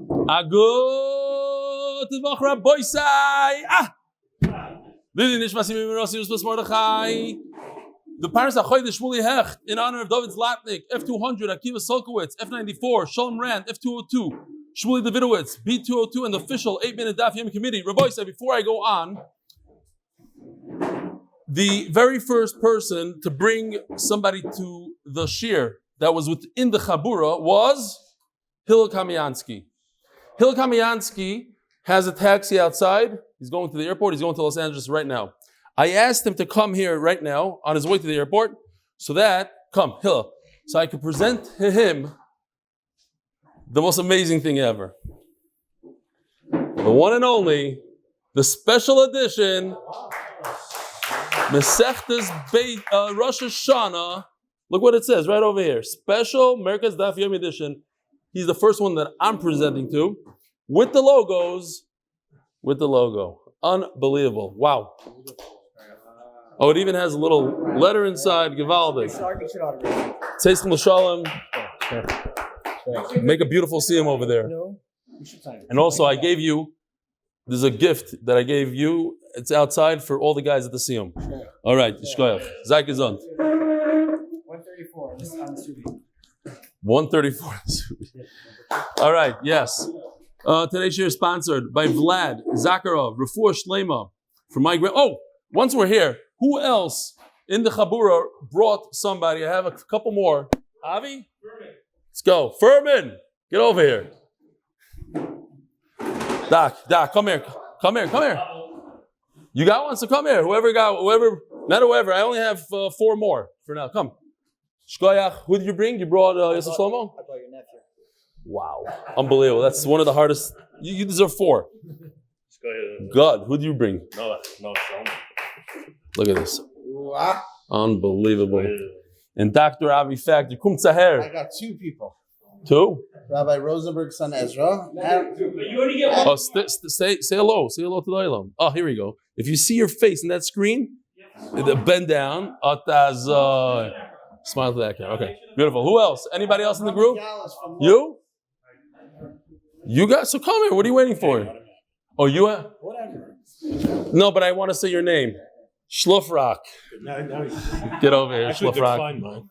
Agud Vachra Boisai. Nishmas the parents of Shmuly Hecht in honor of David Zlatnik, F200, Akiva Solkowitz, F94, Sholom Rand, F202, Shmuly Davidowitz, B202, and the official 8-minute Daf Yomi committee. Rabbi said, before I go on, the very first person to bring somebody to the shir that was within the Chabura was Hillel Kamiansky. Hillel Kamiansky has a taxi outside. He's going to the airport. He's going to Los Angeles right now. I asked him to come here right now on his way to the airport so that, come, Hillel, so I could present to him the most amazing thing ever. The one and only, the special edition, Masechtas Rosh Hashanah. Look what it says right over here. Special Merkaz Daf Yomi edition. He's the first one that I'm presenting to with the logos. With the logo. Unbelievable. Wow. Oh, it even has a little letter inside. Givaldic. Tzeiskim L'Shalom. Make a beautiful siyum over there. And also, I gave you, there's a gift that I gave you. It's outside for all the guys at the siyum. All right. Shkoyach. Zayk is on. 134 on the studio. 134. All right. Yes. Today's share is sponsored by Vlad Zakharov, Refuah Shlema, from my once we're here, who else in the Chabura brought somebody? I have a couple more. Avi? Furman. Let's go. Furman, get over here. Doc, come here. You got one? So come here. Not whoever. I only have 4 more for now. Come. Shkoyach, who did you bring? You brought Yosef Shlomo? I brought your nephew. Wow. Unbelievable. That's one of the hardest. You deserve 4. God, who do you bring? No. Look at this. Unbelievable. And Dr. Avi Factor, Kum Tzaher. I got 2 people. 2? Rabbi Rosenberg's son Ezra. Oh, say hello. Say hello to the Olam. Oh, here we go. If you see your face in that screen, bend down. Smile to that camera. Okay, beautiful. Who else? Anybody else in the group? You? You got? So come here. What are you waiting for? Oh, you have? Whatever. No, but I want to say your name. Shlufrak. Get over here, Shlufrak.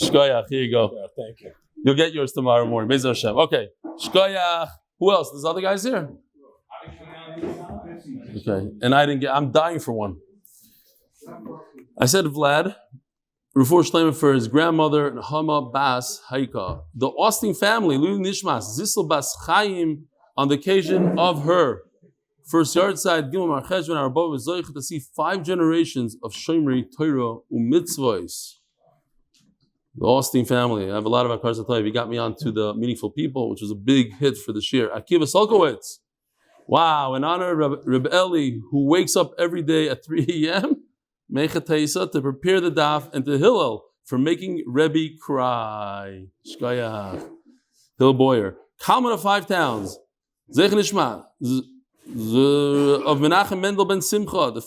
Shkoyach, here you go. Yeah, thank you. You'll get yours tomorrow morning. Beitzah Hashem. Okay. Shkoyach. Who else? There's other guys here? Okay. And I'm dying for one. I said Vlad, Refuah Shlema for his grandmother, Nehama Bas Haika. The Austein family, Nishmas, Zisel Bas Chaim, on the occasion of her first Yarzheit, Gimel Marcheshon, our above is zoche to see 5 generations of Shomri, Torah, Mitzvos. The Austein family. I have a lot of Akars to tell you. He got me on to the Meaningful People, which was a big hit for this year. Akiva Solkowitz. Wow, in honor of Reb Eli, who wakes up every day at 3 a.m., Mechatesa, to prepare the daf, and to Hillel for making Rebbe cry. Shkoyach. Hillel Boyer. Kalman of 5 towns. Zech Nishma. Of Menachem Mendel ben Simcha, his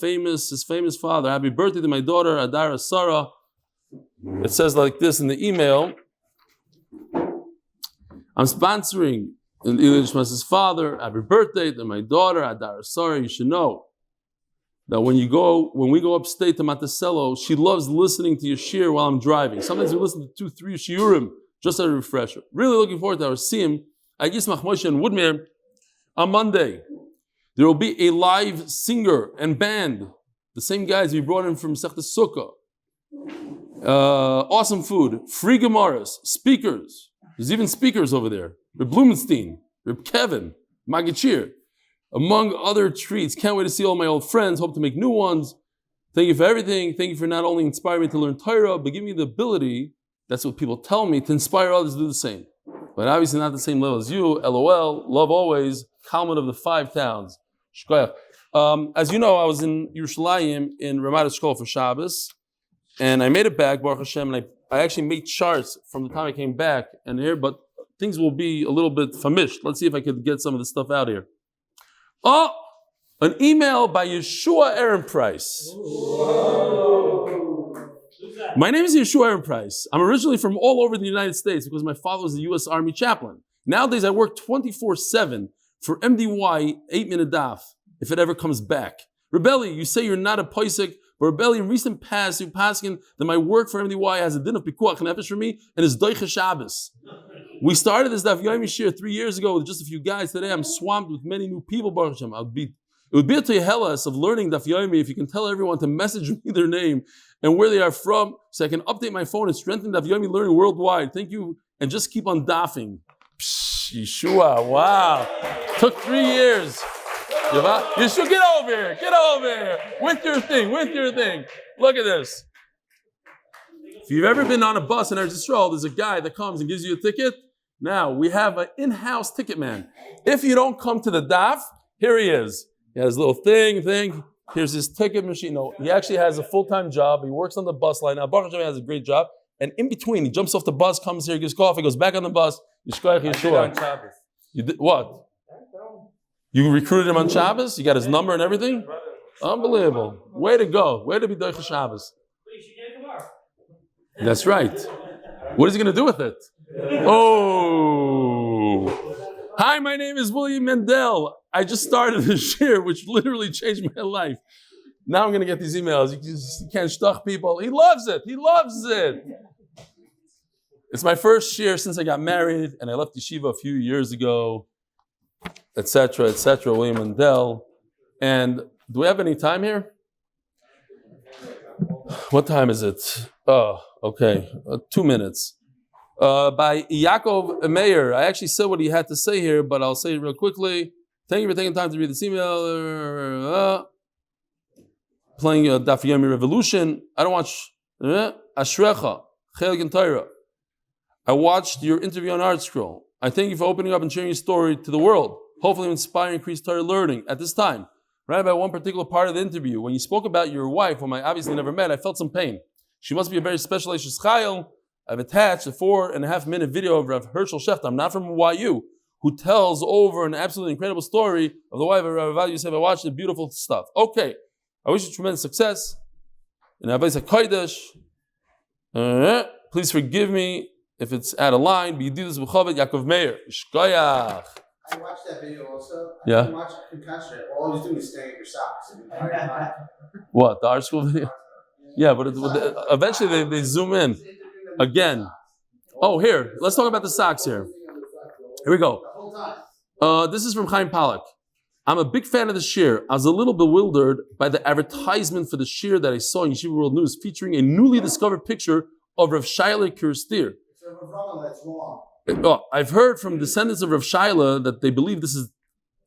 famous father. Happy birthday to my daughter, Adara Sarah. It says like this in the email. I'm sponsoring Eli Nishmas' father. Happy birthday to my daughter, Adara Sarah. You should know that when we go upstate to Monticello, she loves listening to your shir while I'm driving. Sometimes we listen to 2-3 shiurim just as a refresher. Really looking forward to our siyum. I guess Machmoshe and Woodmere on Monday. There will be a live singer and band. The same guys we brought in from Sechta Sukkah. Awesome food, free Gemaras, speakers. There's even speakers over there. Reb Blumenstein, Reb Kevin, Magichir. Among other treats. Can't wait to see all my old friends. Hope to make new ones. Thank you for everything. Thank you for not only inspiring me to learn Torah, but giving me the ability, that's what people tell me, to inspire others to do the same. But obviously not the same level as you. LOL, love always. Kalman of the 5 towns. Shkoyach. As you know, I was in Yerushalayim in Ramat Eshkol for Shabbos, and I made it back, Baruch Hashem, and I actually made charts from the time I came back and here, but things will be a little bit famished. Let's see if I could get some of this stuff out here. Oh, an email by Yeshua Aaron Price. My name is Yeshua Aaron Price. I'm originally from all over the United States because my father was a U.S. Army chaplain. Nowadays, I work 24/7 for MDY 8-minute daf, if it ever comes back. Rebelli, you say you're not a Paisik, but Rebelli, in recent past, you paskin that my work for MDY has a din of pikuach nefesh for me and is doiche Shabbos. We started this Daf Yomi shir 3 years ago with just a few guys. Today, I'm swamped with many new people, Baruch Hashem. It would be a tehelas of learning Daf Yomi if you can tell everyone to message me their name and where they are from, so I can update my phone and strengthen Daf Yomi learning worldwide. Thank you, and just keep on dafing. Psh, Yeshua, wow. Took 3 years. Yeshua, get over here. With your thing. Look at this. If you've ever been on a bus in Eretz Yisrael, there's a guy that comes and gives you a ticket. Now, we have an in-house ticket man. If you don't come to the daf, here he is. He has a little thing. Here's his ticket machine. No, he actually has a full-time job. He works on the bus line. Now, Baruch Hashem has a great job. And in between, he jumps off the bus, comes here, gives coffee, goes back on the bus. Yeshua. You did what? You recruited him on Shabbos? You got his number and everything? Unbelievable. Way to go. Way to be Doiche Shabbos. That's right. What is he going to do with it? Oh. Hi, my name is William Mendel. I just started this year, which literally changed my life. Now I'm going to get these emails. You can't shtuch people. He loves it. It's my first year since I got married, and I left yeshiva a few years ago, etc., William Mendel. And do we have any time here? What time is it? Oh, okay. 2 minutes. By Yaakov Meir. I actually said what he had to say here, but I'll say it real quickly. Thank you for taking time to read this email. Playing Daf Yomi Revolution. I don't watch Ashrecha, Chelik and Torah. I watched your interview on Art Scroll. I thank you for opening up and sharing your story to the world. Hopefully inspire and increase Torah learning. At this time, right about one particular part of the interview, when you spoke about your wife, whom I obviously never met, I felt some pain. She must be a very special Eishes Chayil. I've attached a 4.5-minute video of Rav Herschel Shechter, I'm not from YU, who tells over an absolutely incredible story of the wife of Rav Yosef. I watched the beautiful stuff. Okay, I wish you tremendous success. In Beitzah Kodesh, please forgive me if it's out of line, but you do this with Yaakov Meir. Shkoyach. I watched that video also. I Yeah. didn't watch it in concentrate. All I was doing is staring at your socks the entire time. What, the art school video? Yeah, but eventually they zoom in. Again. Oh, here. Let's talk about the socks here. Here we go. The whole time. This is from Chaim Palak. I'm a big fan of the shir. I was a little bewildered by the advertisement for the shir that I saw in Yeshiva World News featuring a newly discovered picture of Rav Shaila Kirstir. So Rav Rama, that's wrong. I've heard from descendants of Rav Shaila that they believe this is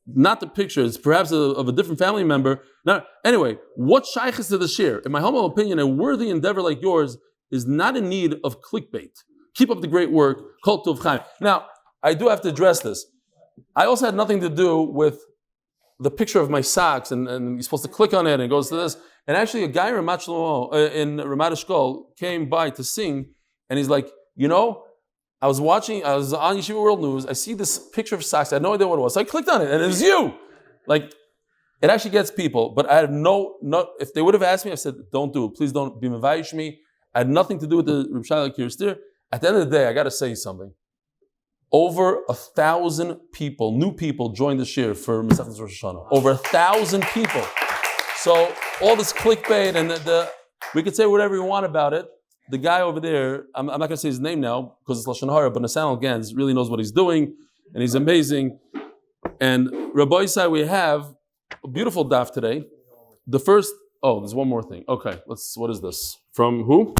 not the picture. It's perhaps of a different family member. Now, anyway, what shaykh is to the shir? In my humble opinion, a worthy endeavor like yours is not in need of clickbait. Keep up the great work. Kol Tov Chaim. Now, I do have to address this. I also had nothing to do with the picture of my socks, and you're supposed to click on it, and it goes to this. And actually, a guy in Ramat Eshkol came by to sing, and he's like, you know, I was on Yeshiva World News, I see this picture of socks, I had no idea what it was. So I clicked on it, and it was you! Like, it actually gets people, but I have no, if they would have asked me, I said, don't do it. Please don't be mevayish me. I had nothing to do with the Reb Shaila Kirstir. At the end of the day, I got to say something. Over 1,000 people, new people, joined the shir for Masechtas Rosh Hashanah. Over 1,000 people. So all this clickbait and we could say whatever we want about it. The guy over there, I'm not going to say his name now because it's Lashon Hara, but Nasan Gans really knows what he's doing, and he's amazing. And Rabbi Isai, we have a beautiful daf today. The first, there's one more thing. Okay, what is this? From who?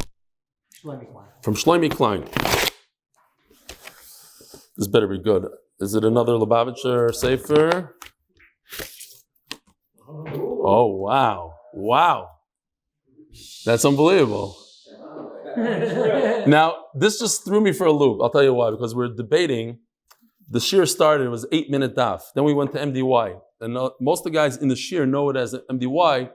From Shlomi Klein. This better be good. Is it another Lubavitcher Sefer? Oh, wow. Wow. That's unbelievable. Now, this just threw me for a loop. I'll tell you why. Because we're debating. The shir started, it was 8-minute daf. Then we went to MDY. And most of the guys in the shir know it as MDY.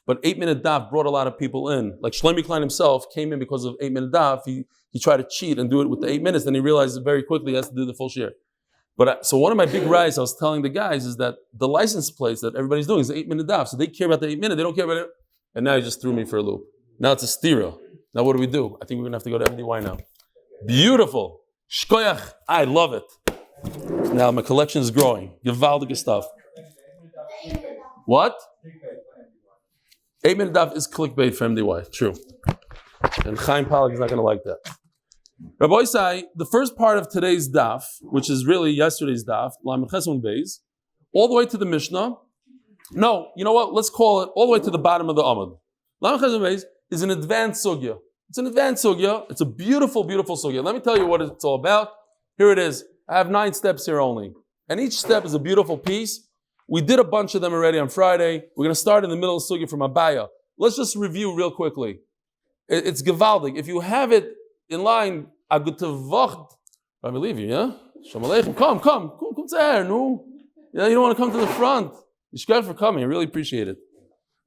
But 8-minute daf brought a lot of people in. Like Shlomi Klein himself came in because of 8-minute daf. He tried to cheat and do it with the 8 minutes. Then he realized very quickly he has to do the full shir. But so one of my big rides I was telling the guys is that the license plates that everybody's doing is the 8-minute daf. So they care about the 8-minute. They don't care about it. And now he just threw me for a loop. Now it's a stira. Now what do? I think we're going to have to go to MDY now. Beautiful. Shkoyach. I love it. Now my collection is growing. Gewaldige stuff. What? 8-minute daf is clickbait for MDY. True. And Chaim Pollack is not going to like that. Rabbi Isai, the first part of today's daf, which is really yesterday's daf, Amud Beis, all the way to the Mishnah. No, you know what? Let's call it all the way to the bottom of the Amud. Amud Beis is an advanced sugya. It's an advanced sugya. It's a beautiful, beautiful sugya. Let me tell you what it's all about. Here it is. I have 9 steps here only. And each step is a beautiful piece. We did a bunch of them already on Friday. We're going to start in the middle of the sugya from Abaya. Let's just review real quickly. It's gewaldig. If you have it in line, I believe you, yeah? Shalom Aleichem. Come there, no. Yeah, you don't want to come to the front. Yishkar for coming. I really appreciate it.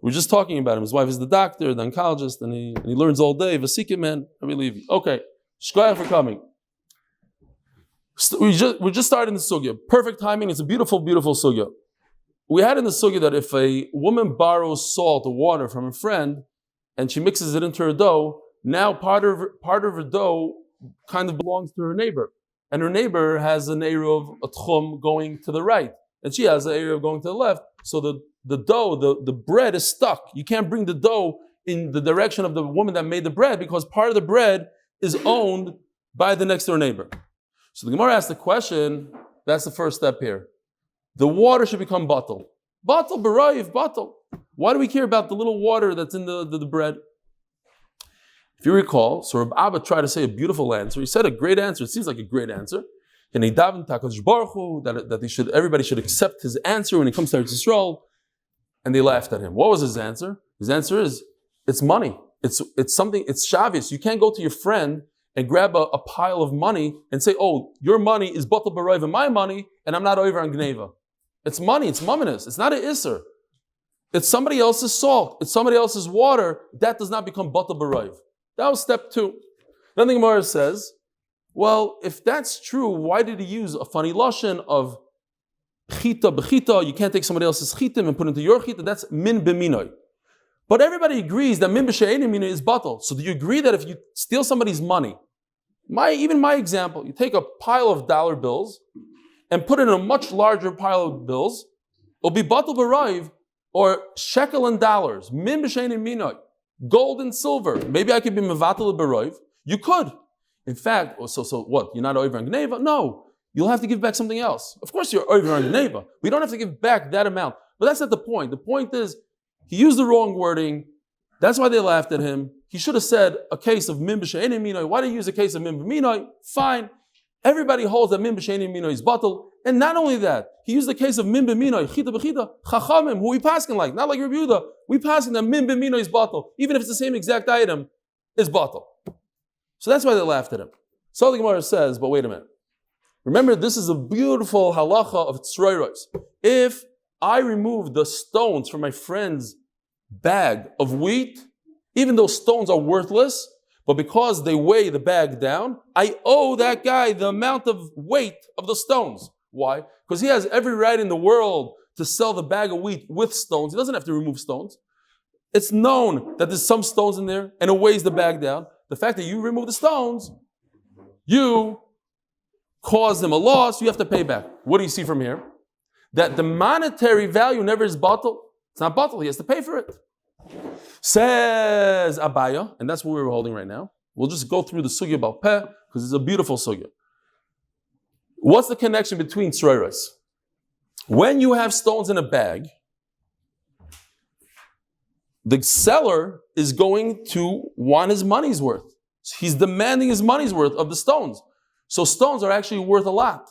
We're just talking about him. His wife is the doctor, the oncologist, and he learns all day. Vasikim man. I believe you. Okay. Yishkar for coming. We're just starting the sugya. Perfect timing. It's a beautiful, beautiful sugya. We had in the sugya that if a woman borrows salt or water from a friend and she mixes it into her dough, now part of her dough kind of belongs to her neighbor. And her neighbor has an area of a tchum going to the right. And she has an area going to the left. So the dough, the bread is stuck. You can't bring the dough in the direction of the woman that made the bread because part of the bread is owned by the next door neighbor. So the Gemara asks the question, that's the first step here. The water should become batal. Batal, barayiv, batal. Why do we care about the little water that's in the bread? If you recall, so Reb Abba tried to say a beautiful answer. He said a great answer. It seems like a great answer. And he davened HaKadosh Baruch Hu that everybody should accept his answer when it comes to Eretz Yisrael. And they laughed at him. What was his answer? His answer is, it's money. It's something, it's Shavuos. You can't go to your friend and grab a pile of money and say, oh, your money is batal b'roiv and my money, and I'm not over on Gneva. It's money, it's mumminus. It's not an isser. It's somebody else's salt. It's somebody else's water. That does not become batal b'roiv. That was step 2. Then the Gemara says, well, if that's true, why did he use a funny lashon of chita b'chita? You can't take somebody else's chitim and put it into your chita. That's min b'minoi. But everybody agrees that min b'she'enim minoi is batal. So do you agree that if you steal somebody's money, even my example, you take a pile of dollar bills and put it in a much larger pile of bills, it'll be batal b'raiv, or shekel and dollars, min b'she'enim minoi, gold and silver. Maybe I could be mevatel b'raiv. You could. In fact, so what? You're not over on Gneva? No. You'll have to give back something else. Of course you're over on Gneva. We don't have to give back that amount. But that's not the point. The point is, he used the wrong wording. That's why they laughed at him. He should have said a case of min b'she'enim minoi. Why do you use a case of min b'minoi? Fine. Everybody holds that min b'she'enim minoi is batal. And not only that, he used the case of min b'minoi, chita b'chita, chachamim, who we passing like, not like Rabbi Yehuda. We passing that min b'minoi is batal. Even if it's the same exact item, is batal. So that's why they laughed at him. So the Gemara says, but wait a minute. Remember, this is a beautiful halacha of tzroiros. If I remove the stones from my friend's bag of wheat, even though stones are worthless, but because they weigh the bag down, I owe that guy the amount of weight of the stones. Why? Because he has every right in the world to sell the bag of wheat with stones. He doesn't have to remove stones. It's known that there's some stones in there and it weighs the bag down. The fact that you remove the stones, you cause them a loss, you have to pay back. What do you see from here? That the monetary value never is batal. It's not batal, he has to pay for it. Says Abaya, and that's what we're holding right now. We'll just go through the sugya about peh, because it's a beautiful sugya. What's the connection between tzroiros? When you have stones in a bag, the seller is going to want his money's worth. He's demanding his money's worth of the stones. So stones are actually worth a lot.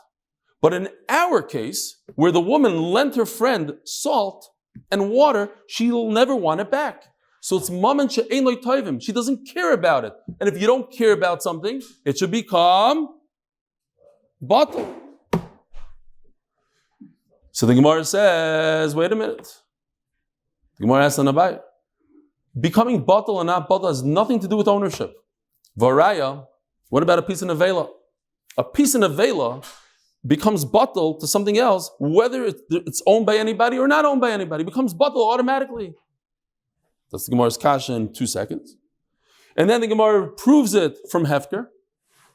But in our case, where the woman lent her friend salt and water, she'll never want it back. So it's maman she'ein lo tovim. She doesn't care about it. And if you don't care about something, it should become batal. So the Gemara says, wait a minute. The Gemara asks on Abai. Becoming batal and not batal has nothing to do with ownership. Varaya, what about a piece of nevela? A piece of nevela becomes batal to something else, whether it's owned by anybody or not owned by anybody. It becomes batal automatically. That's the Gemara's kasha in 2 seconds. And then the Gemara proves it from Hefker.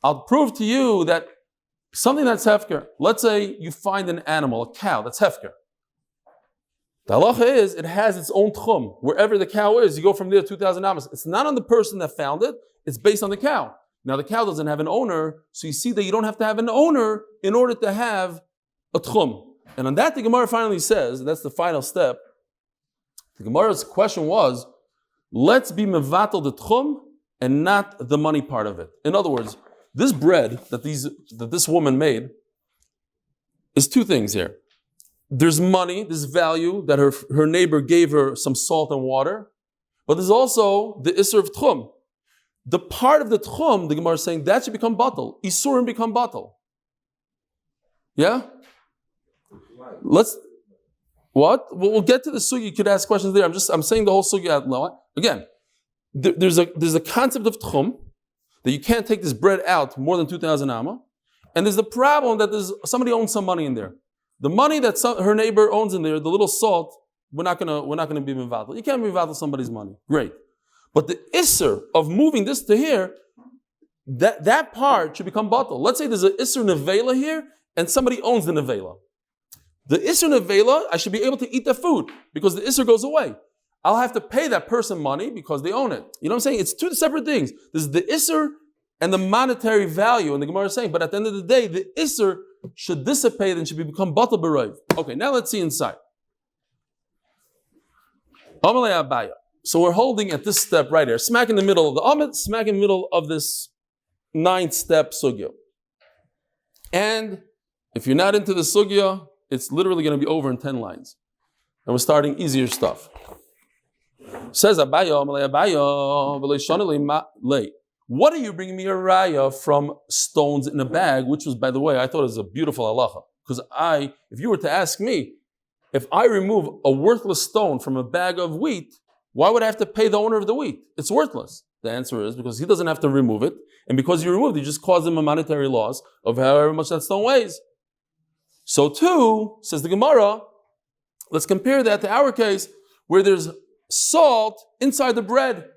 I'll prove to you that something that's hefker. Let's say you find an animal, a cow, that's hefker. The halacha is, it has its own tchum. Wherever the cow is, you go from there 2,000 amas. It's not on the person that found it, it's based on the cow. Now the cow doesn't have an owner, so you see that you don't have to have an owner in order to have a tchum. And on that the Gemara finally says, that's the final step, the Gemara's question was, let's be mevatel the tchum and not the money part of it. In other words, this bread that this woman made is two things here. There's money, there's value that her neighbor gave her some salt and water, but there's also the isur of tchum. The part of the tchum, the Gemara is saying, that should become batal. Isurim become batal. Yeah? What? We'll get to the sugi. You could ask questions there. I'm saying the whole sugi out loud. Again, there's a concept of tchum, that you can't take this bread out more than 2,000 amma, and there's the problem that somebody owns some money in there. The money that her neighbor owns in there, the little salt, we're not gonna be mevatel. You can't be mevatel somebody's money. Great. But the isser of moving this to here, that part should become batal. Let's say there's an isser nevela here, and somebody owns the nevela. The isser nevela, I should be able to eat the food, because the isser goes away. I'll have to pay that person money because they own it. You know what I'm saying? It's two separate things. There's the isser and the monetary value, and the Gemara is saying, but at the end of the day, the isser should dissipate and should become batal b'rayv. Okay, now let's see inside. So we're holding at this step right here, smack in the middle of the Amud, smack in the middle of this 9th step sugya. And if you're not into the sugya, it's literally going to be over in 10 lines. And we're starting easier stuff. Says Abaya, what are you bringing me a raya from stones in a bag? Which was, by the way, I thought it was a beautiful halacha. Because if you were to ask me, if I remove a worthless stone from a bag of wheat, why would I have to pay the owner of the wheat? It's worthless. The answer is because he doesn't have to remove it. And because you removed it, you just caused him a monetary loss of however much that stone weighs. So too, says the Gemara, let's compare that to our case where there's salt inside the bread.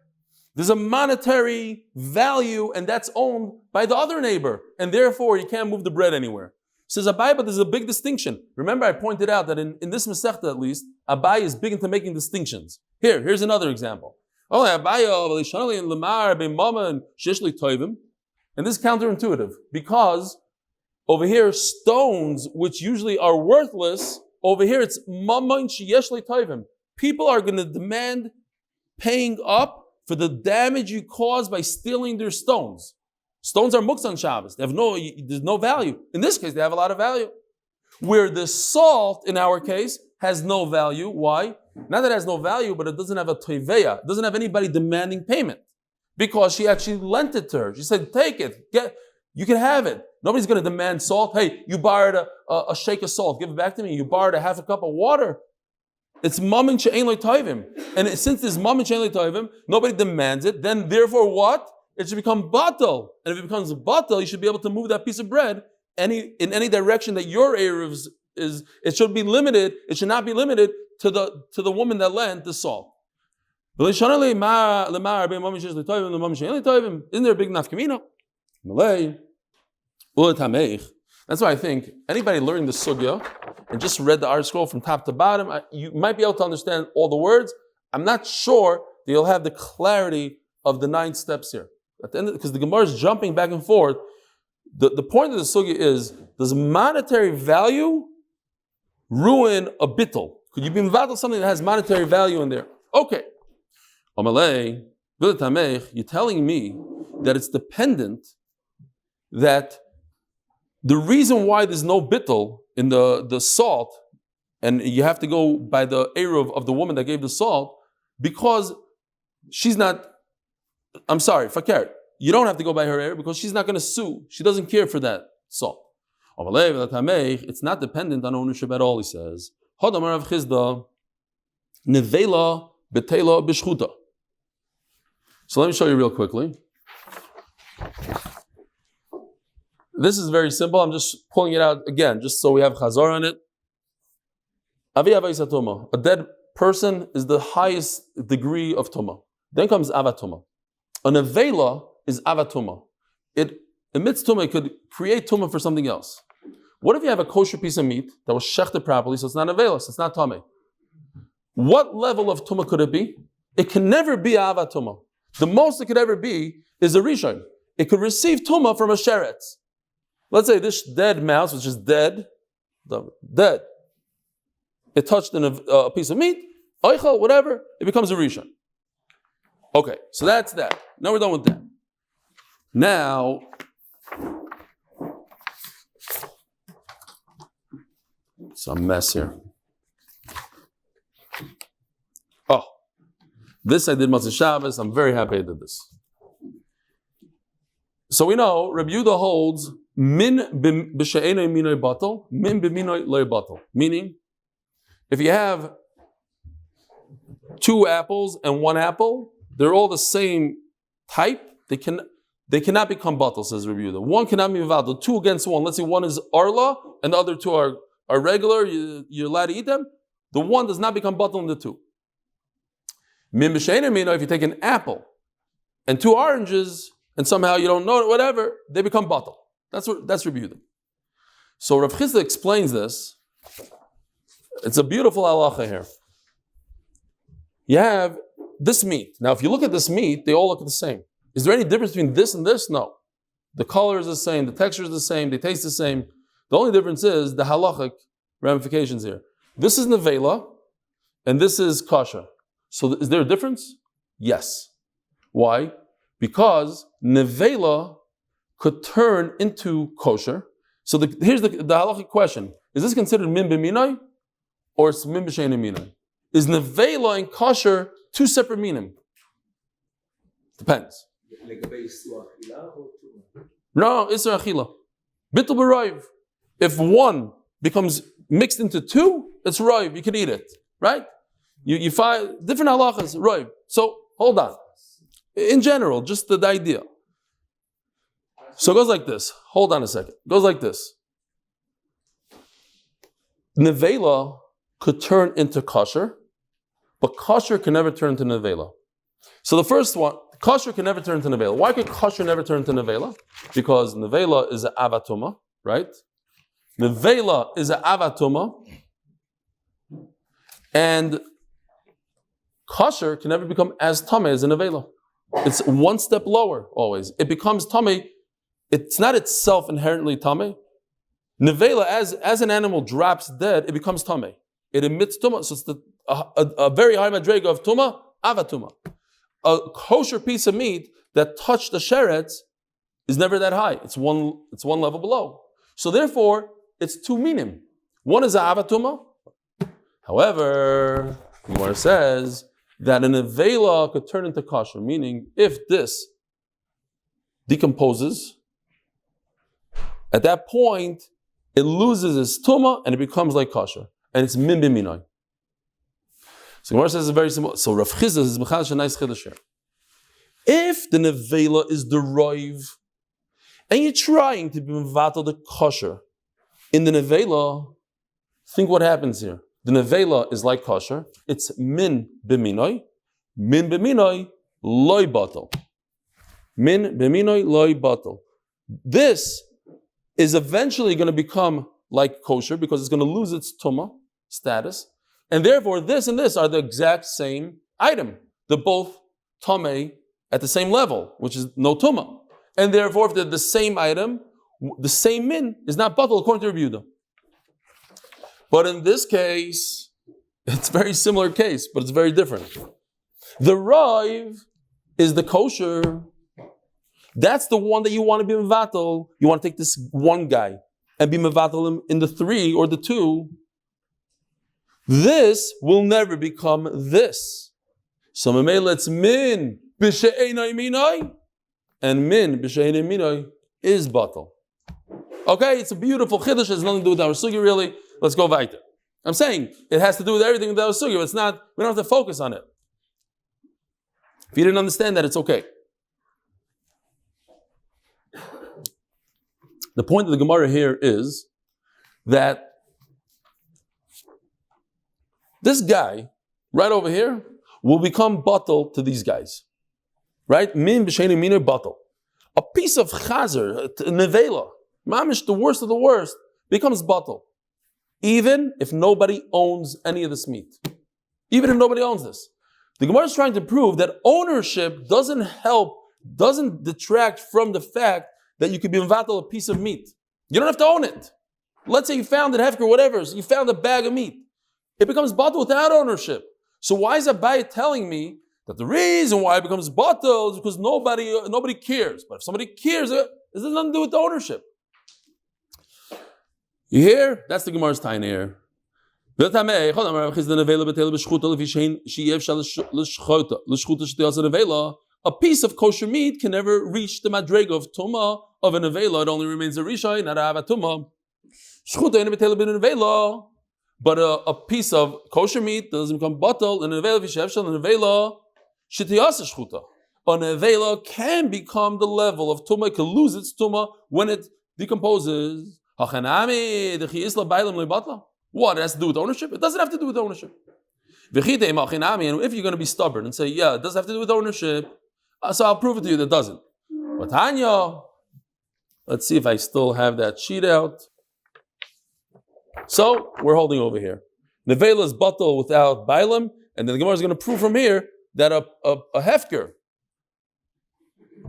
There's a monetary value and that's owned by the other neighbor. And therefore you can't move the bread anywhere. Says Abai, but there's a big distinction. Remember I pointed out that in this Masechta at least, Abai is big into making distinctions. Here's another example. And this is counterintuitive because over here, stones, which usually are worthless, over here it's mamayin sheyesh le'toivim. People are going to demand paying up for the damage you caused by stealing their stones. Stones are muks on Shabbos. There's no value. In this case, they have a lot of value. Where the salt, in our case, has no value. Why? Not that it has no value, but it doesn't have a toiveya. It doesn't have anybody demanding payment. Because she actually lent it to her. She said, take it. You can have it. Nobody's going to demand salt. Hey, you borrowed a shake of salt. Give it back to me. You borrowed a half a cup of water. It's mamin she'ein lo toivim. And since there's mamin she'ein lo toivim, nobody demands it. Then therefore what? It should become batal. And if it becomes batal, you should be able to move that piece of bread in any direction that your area is. It should be limited. It should not be limited to the woman that lent the salt. Isn't there a big nafkamina? Malay. That's why I think anybody learning the sugya and just read the art scroll from top to bottom, you might be able to understand all the words. I'm not sure that you'll have the clarity of the 9 steps here. At the end, because the Gemara is jumping back and forth. The point of the sugya is: does monetary value ruin a bittul? Could you be involved with something that has monetary value in there? Okay. Amalei, you're telling me that it's dependent that the reason why there's no bittul in the salt, and you have to go by the eruv of the woman that gave the salt, because she's not, I'm sorry, fakir, you don't have to go by her eruv because she's not going to sue. She doesn't care for that salt. It's not dependent on ownership at all, he says. So let me show you real quickly. This is very simple. I'm just pulling it out again, just so we have chazar on it. A dead person is the highest degree of tuma. Then comes avatuma. A nevela is avatuma. It emits tumah, it could create tumah for something else. What if you have a kosher piece of meat that was shechted properly, so it's not available, so it's not tumah? What level of tumah could it be? It can never be ava tumah. The most it could ever be is a rishon. It could receive tumah from a sheretz. Let's say this dead mouse, which is dead. It touched in a piece of meat, oichel, whatever, it becomes a rishon. Okay, so that's that. Now we're done with that. Now, it's a mess here. Oh, this I did Matzah Shabbos. I'm very happy I did this. So we know Rabbi Yehuda holds min b'she'enoi minoi batal, min b'minoi loy batal. Meaning, if you have 2 apples and 1 apple, they're all the same type. They cannot become batal, says Rabbi Yehuda. One cannot be batal. 2 against 1. Let's say one is arla and the other 2 are regular. You're allowed to eat them. The one does not become batal in the 2. Min b'she'enoi minoi, if you take an apple and 2 oranges, and somehow you don't know it, whatever, they become batal. That's Rabbi Yehuda. So Rav Chisda explains this. It's a beautiful halacha here. You have this meat. Now, if you look at this meat, they all look the same. Is there any difference between this and this? No. The color is the same, the texture is the same, they taste the same. The only difference is the halachic ramifications here. This is nevela, and this is kosher. So is there a difference? Yes. Why? Because nevela could turn into kosher. So here's the halachic question. Is this considered min b'minoi or is min b'she'enoi minoi? Is nevela and kosher 2 separate minim? Depends. No, isra achila. Bittul b'roiv. If one becomes mixed into 2, it's roiv. You can eat it, right? You find different halachas, roiv. So hold on. In general, just the idea. So it goes like this. Hold on a second. It goes like this. Nevela could turn into kosher, but kosher can never turn into nevela. So the first one, kosher can never turn into nevela. Why could kosher never turn into nevela? Because nevela is an avatuma, right? Nevela is an avatuma, and kosher can never become as tameh as a nevela. It's 1 step lower always. It becomes tameh. It's not itself inherently tameh. Nevela, as an animal drops dead, it becomes tameh. It emits tumah. So it's a very high madrega of tumah, avatuma. A kosher piece of meat that touched the sheretz is never that high. It's one level below. So therefore, it's 2 minim. One is avatuma. However, the Gemara says that an nevela could turn into kosher, meaning if this decomposes, at that point it loses its tumah and it becomes like kosher, and it's min b'minoi. So Gemara says it's very simple. So Rav Chisda is a nice chiddush here. If the nevela is the roiv, and you're trying to be mevatel the kosher in the nevela, think what happens here. The nevela is like kosher. It's min b'minoi loy batal. Min b'minoi loy batal. This is eventually going to become like kosher because it's going to lose its tumah status, and therefore this and this are the exact same item. They're both tameh at the same level, which is no tumah, and therefore if they're the same item, the same min is not batal according to Rabbi Yehuda. But in this case, it's a very similar case, but it's very different. The raiv is the kosher. That's the one that you want to be mevatel. You want to take this one guy and be mevatel him in the 3 or the 2. This will never become this. So memela it's min b'she'enoi minoi, and min b'she'enoi minoi is batal. Okay, it's a beautiful chiddush. It has nothing to do with our sugi really. Let's go weiter. I'm saying it has to do with everything with our sugi. It's not. We don't have to focus on it. If you didn't understand that, it's okay. The point of the Gemara here is that this guy right over here will become batal to these guys, right? Min b'sheini minor batal. a piece of chazer, nevela, mamish, the worst of the worst, becomes batal. Even if nobody owns any of this meat. Even if nobody owns this. The Gemara is trying to prove that ownership doesn't detract from the fact that you could be mevatel a piece of meat. You don't have to own it. Let's say you found it, hefker, whatever, so you found a bag of meat. It becomes batal without ownership. So why is Abaye telling me that the reason why it becomes batal is because nobody cares? But if somebody cares, it has nothing to do with the ownership. You hear? That's the Gemara's time here. A piece of kosher meat can never reach the madrega of tumah of an avela. It only remains a rishai, not a tumah. But a piece of kosher meat doesn't become batal. An avela An avela can become the level of tumah. It can lose its tumah when it decomposes. What? It has to do with ownership? It doesn't have to do with ownership. And if you're going to be stubborn and say, yeah, it does have to do with ownership, so I'll prove it to you that it doesn't. But Tanya, let's see if I still have that sheet out. So we're holding over here. Nevela is batal without bailam, and then the Gemara is going to prove from here that a hefker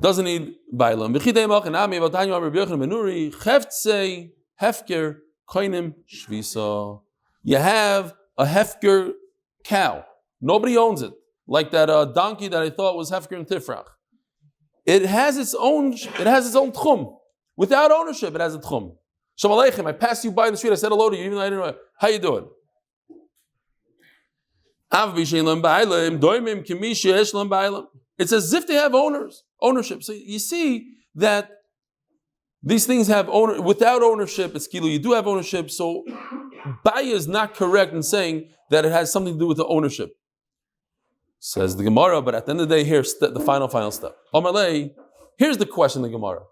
doesn't need bailam. Hefker koinim shvisa. You have a hefker cow. Nobody owns it. Like that donkey that I thought was hefker and tifrach. It has its own tchum. Without ownership, it has a tchum. Shalom Aleichem, I passed you by in the street, I said hello to you, even though I didn't know. How you doing? It's as if they have ownership. So you see that these things have without ownership, it's kilu, you do have ownership, so Baya is not correct in saying that it has something to do with the ownership. Says the Gemara, but at the end of the day, here's the final step. Amalei, here's the question in the Gemara.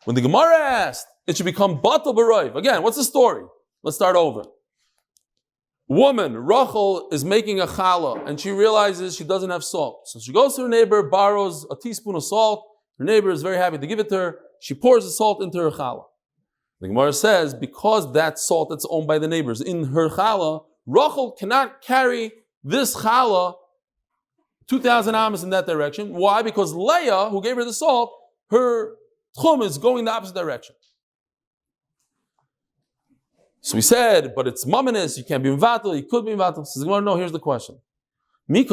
When the Gemara asked, it should become batal b'roiv. Again, what's the story? Let's start over. Woman, Rachel, is making a challah, and she realizes she doesn't have salt. So she goes to her neighbor, borrows a teaspoon of salt. Her neighbor is very happy to give it to her. She pours the salt into her challah. The Gemara says, because that salt that's owned by the neighbors in her challah, Rachel cannot carry this challah 2,000 amas in that direction. Why? Because Leah, who gave her the salt, her tchum is going the opposite direction. So we said, but it's mamanis, you can't be mevatel, you could be mevatel. Says, no, here's the question. The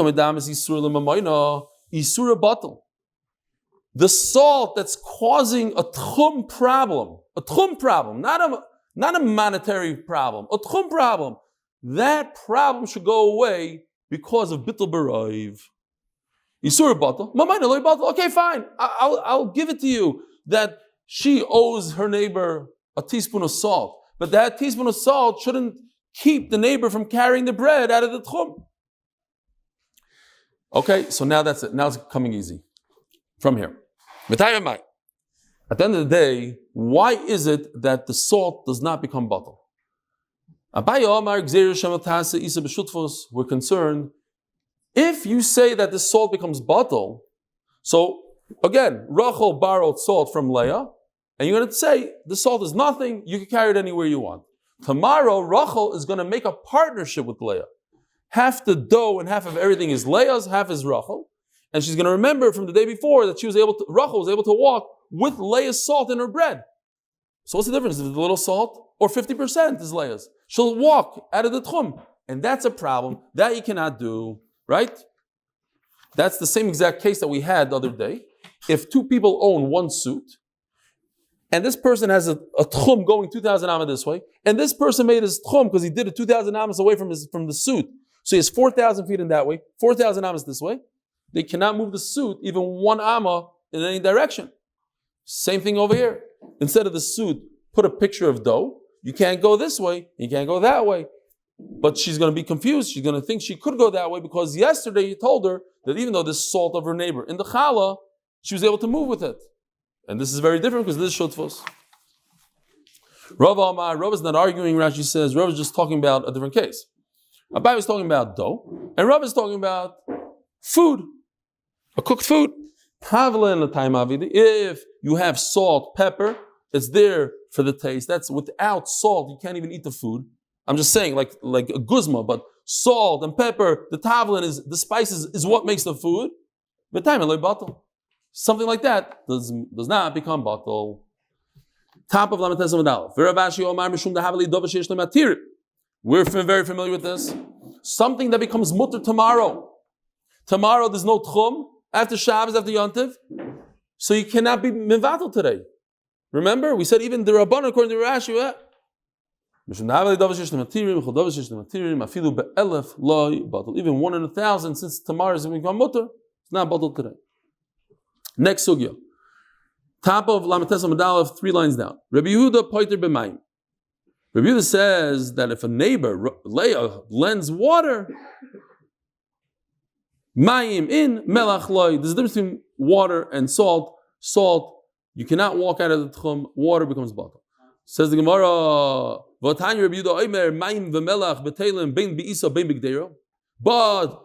salt that's causing a tchum problem, not a monetary problem, a tchum problem, that problem should go away because of bittul b'roiv. Isur batal, mamayna loy batal. Okay, fine. I'll give it to you that she owes her neighbor a teaspoon of salt, but that teaspoon of salt shouldn't keep the neighbor from carrying the bread out of the tchum. Okay, so now that's it. Now it's coming easy from here. At the end of the day, why is it that the salt does not become batal? We're concerned. If you say that the salt becomes batal, so again, Rachel borrowed salt from Leah, and you're going to say the salt is nothing, you can carry it anywhere you want. Tomorrow, Rachel is going to make a partnership with Leah. Half the dough and half of everything is Leah's, half is Rachel. And she's going to remember from the day before that Rachel was able to walk with Leah's salt in her bread. So what's the difference? Is it a little salt or 50% is Leah's? She'll walk out of the tchum. And that's a problem. That you cannot do, right? That's the same exact case that we had the other day. If two people own one suit, and this person has a tchum going 2,000 amas this way, and this person made his tchum because he did it 2,000 amas away from the suit. So he has 4,000 feet in that way, 4,000 amas this way. They cannot move the suit even 1 amma in any direction. Same thing over here. Instead of the suit, put a picture of dough. You can't go this way, you can't go that way. But she's going to be confused. She's going to think she could go that way because yesterday you told her that even though this salt of her neighbor in the challah, she was able to move with it. And this is very different because this is shutfos. Rav is not arguing, Rashi says. Rav is just talking about a different case. Abai was talking about dough, and Rav is talking about food, a cooked food. If you have salt, pepper. It's there for the taste. That's without salt, you can't even eat the food. I'm just saying, like a guzma, but salt and pepper, the tavlin is the spices is what makes the food. But time bottle. Something like that does not become bottle. Top of Lametes Amud Aleph. We're very familiar with this. Something that becomes mutter tomorrow. Tomorrow there's no tchum. After Shabbos, after Yontiv. So you cannot be mevatel today. Remember, we said even the Rabban according to Rashi, even 1 in 1,000, since tomorrow is going to become mutter, it's not bottled today. Next sugya. Top of Lametes Amud Aleph, 3 lines down. Rabbi Yehuda poiter b'mayim. Rabbi Yehuda says that if a neighbor, Leah, lends water, mayim in, melach loy. There's a difference between water and salt. Salt, you cannot walk out of the tchum, water becomes bottled. Says the Gemara, but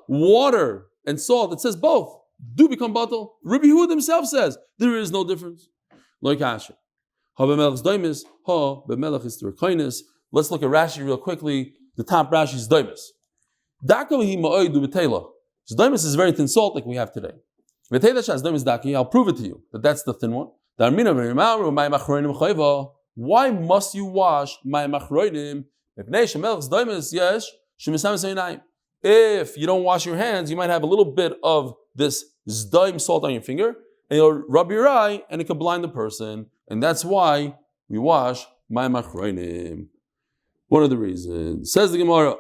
water and salt, it says both, do become bottled. Rabbi Yehuda himself says, there is no difference. Like Asher. Let's look at Rashi real quickly. The top Rashi is doimus. Doimus is very thin salt like we have today. I'll prove it to you that that's the thin one. Why must you wash my machroinim? If you don't wash your hands, you might have a little bit of this zdaim salt on your finger, and you'll rub your eye, and it could blind the person. And that's why we wash my machroinim. One of the reasons. Says the Gemara.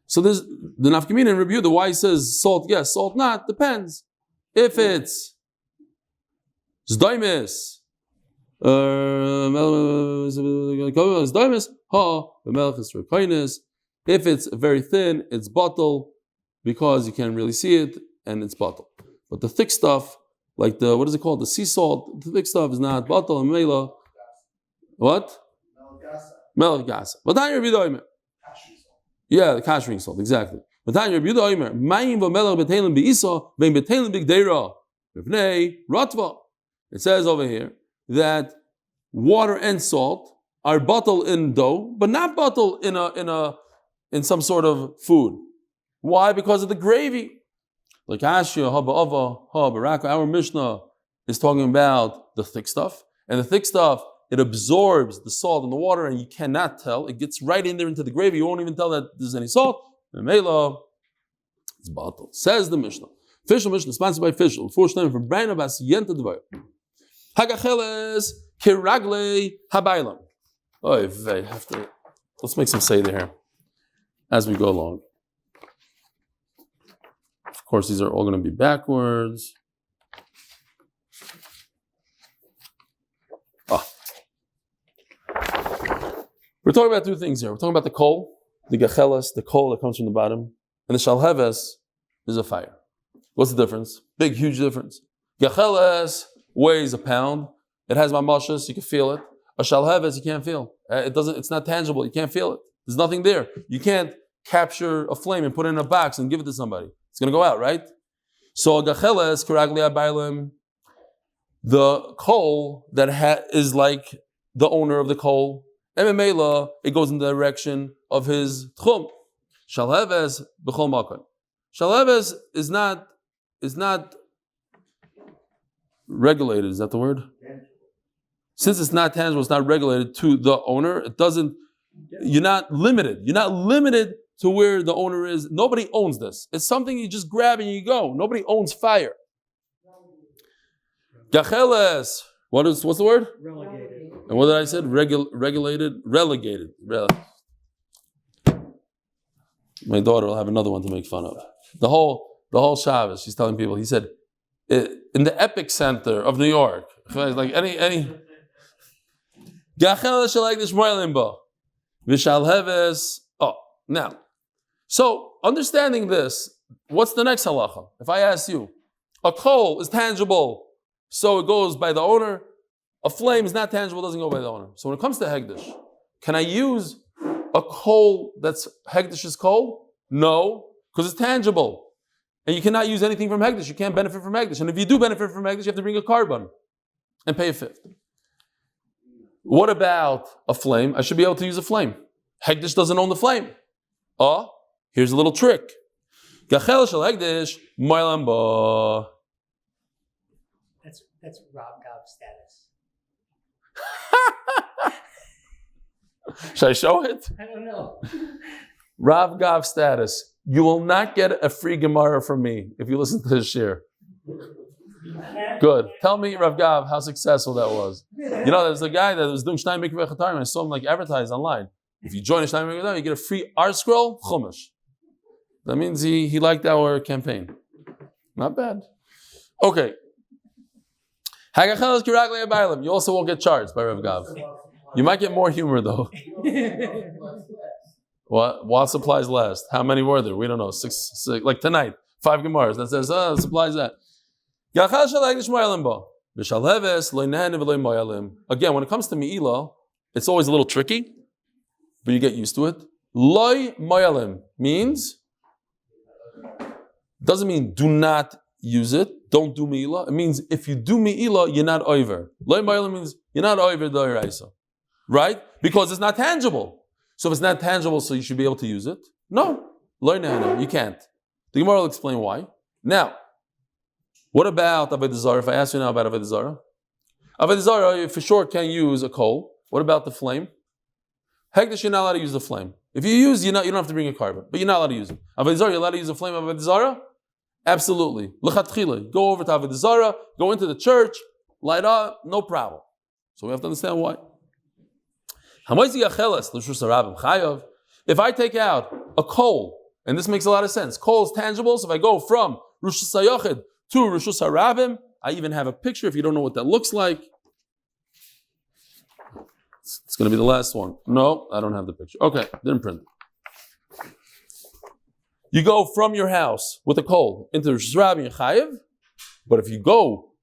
So there's the nafkamina in review. The why says salt yes, salt not, depends. If it's zdaimis, if it's very thin, it's bottle because you can't really see it and it's bottle. But the thick stuff, like the what is it called? The sea salt, the thick stuff is not bottle and mela. What? Melgasa. But then you're yeah, the kashering salt, exactly. It says over here that water and salt are bottled in dough, but not bottled in some sort of food. Why? Because of the gravy. Like Ashia, Baraka, our Mishnah is talking about the thick stuff, and the thick stuff, it absorbs the salt and the water, and you cannot tell. It gets right in there into the gravy. You won't even tell that there's any salt. Memela, it's bottled. Says the Mishnah. Official Mishnah, sponsored by Official. Name for Braina Bas Yenta Dvar. Hagacheles Kiragle Habailam. Oh, I have to. Let's make some seder here as we go along. Of course, these are all going to be backwards. We're talking about 2 things here. We're talking about the coal, the gacheles, the coal that comes from the bottom, and the shalheves is a fire. What's the difference? Big, huge difference. Gacheles weighs a pound. It has mamashas, you can feel it. A shalheves, you can't feel. It's not tangible, you can't feel it. There's nothing there. You can't capture a flame and put it in a box and give it to somebody. It's going to go out, right? So a gacheles, karagli abaylim, the coal that is like the owner of the coal, Ememela, it goes in the direction of his tchum. Shalheves b'chol makom. Shalheves is not regulated. Is that the word? Since it's not tangible, it's not regulated to the owner. It doesn't. You're not limited. You're not limited to where the owner is. Nobody owns this. It's something you just grab and you go. Nobody owns fire. Gacheles. What's the word? Relegated. And what did I say? Relegated. My daughter will have another one to make fun of. The whole Shabbos, she's telling people. He said, in the epic center of New York, like any. Oh, now, so understanding this, what's the next halacha? If I ask you, a coal is tangible, so it goes by the owner. A flame is not tangible, doesn't go by the owner. So when it comes to Hegdish, can I use a coal that's Hegdish's coal? No, because it's tangible. And you cannot use anything from Hegdish. You can't benefit from Hegdish. And if you do benefit from Hegdish, you have to bring a carbon and pay a fifth. What about a flame? I should be able to use a flame. Hegdish doesn't own the flame. Oh, here's a little trick. Gachel shel Hegdish, moilam ba. That's Rob Gob status. Should I show it? I don't know. Rav Gav status. You will not get a free Gemara from me if you listen to this shir. Good. Tell me, Rav Gav, how successful that was. You know, there's a guy that was doing Shnai Mikveh Chatarim. I saw him like advertised online. If you join a Shnai Mikveh Chatarim, you get a free art scroll, Chumash. That means he liked our campaign. Not bad. Okay. You also won't get charged by Rav Gav. You might get more humor though. What? While supplies last. How many were there? We don't know. Six like tonight. 5 Gemaras. That says, supplies that. Again, when it comes to Me'ilah, it's always a little tricky, but you get used to it. Loi moyalim means, doesn't mean do not use it, don't do Me'ilah. It means if you do Me'ilah, you're not over. Loi moyalim means you're not over the Iraisa. Right? Because it's not tangible. So if it's not tangible, so you should be able to use it? No. Loi nehana, you can't. The Gemara will explain why. Now, what about Avodah Zarah? If I ask you now about Avodah Zarah, Avodah Zarah, you for sure can use a coal. What about the flame? Hegdish, you're not allowed to use the flame. If you use, you don't have to bring a carbon, but you're not allowed to use it. Avodah Zarah, you're allowed to use the flame of Avodah Zarah? Absolutely. L'chatchila, go over to Avodah Zarah, go into the church, light up, no problem. So we have to understand why. If I take out a coal, and this makes a lot of sense, coal is tangible, so if I go from Rosh Hashanah to Rishus Harabim, I even have a picture if you don't know what that looks like. It's going to be the last one. No, I don't have the picture. Okay, didn't print it. You go from your house with a coal into Rishus Harabim and Chayiv, but if you go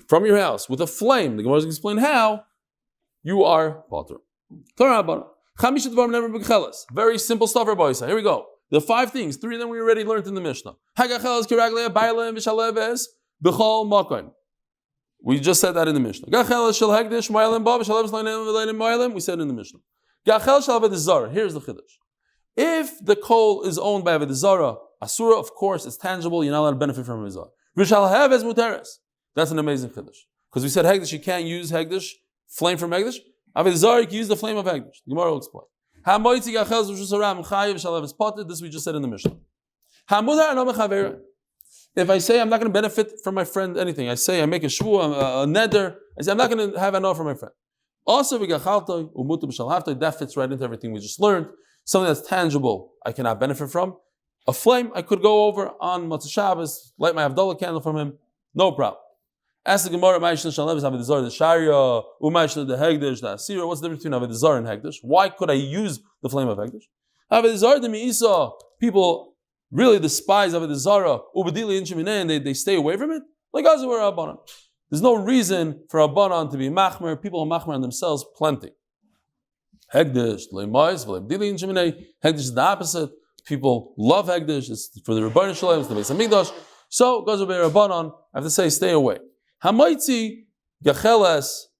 from your house with a flame, the Gemara is going to explain how, you are Potter. Very simple stuff, Rabbi Isa. Here we go. The 5 things, 3 of them we already learned in the Mishnah. We just said that in the Mishnah. We said in the Mishnah. Here's the Chiddush. If the coal is owned by Avodah Zarah, Asura, of course, it's tangible, you're not allowed to benefit from Avodah Zarah. That's an amazing Chiddush. Because we said Hegdish, you can't use Hegdish, flame from Hegdish. Avodah Zarah, you can use the flame of Hegdish. The Gemara will explain. This we just said in the Mishnah. If I say I'm not going to benefit from my friend anything, I say I make a shvuah, a neder, I say I'm not going to have enough from my friend. Also, that fits right into everything we just learned. Something that's tangible, I cannot benefit from. A flame, I could go over on Motzei Shabbos, light my Havdalah candle from him, no problem. Ask the Gemara, Ma'ishna Shalev is Avodah Zarah, the Sharia, U'Ma'ishna the Hegdish, the Asira. What's the difference between Avodah Zarah and Hegdish? Why could I use the flame of Hegdish? Avodah Zarah, the Me'isa, people really despise Avodah Zarah, Ubedili and Shemineh, and they stay away from it. Like us, we're Rabbanan. There's no reason for Rabbanan to be Machmer. People are Machmer on themselves plenty. Hegdish, Le'mais, V'Lebdili and Shemineh. Hegdish is the opposite. People love Hegdish. It's for the Rebbeinu Shalom, it's the Beis Hamikdash. So, goes to be Rabbanan. I have to say, stay away. Hamaitzi gacheles,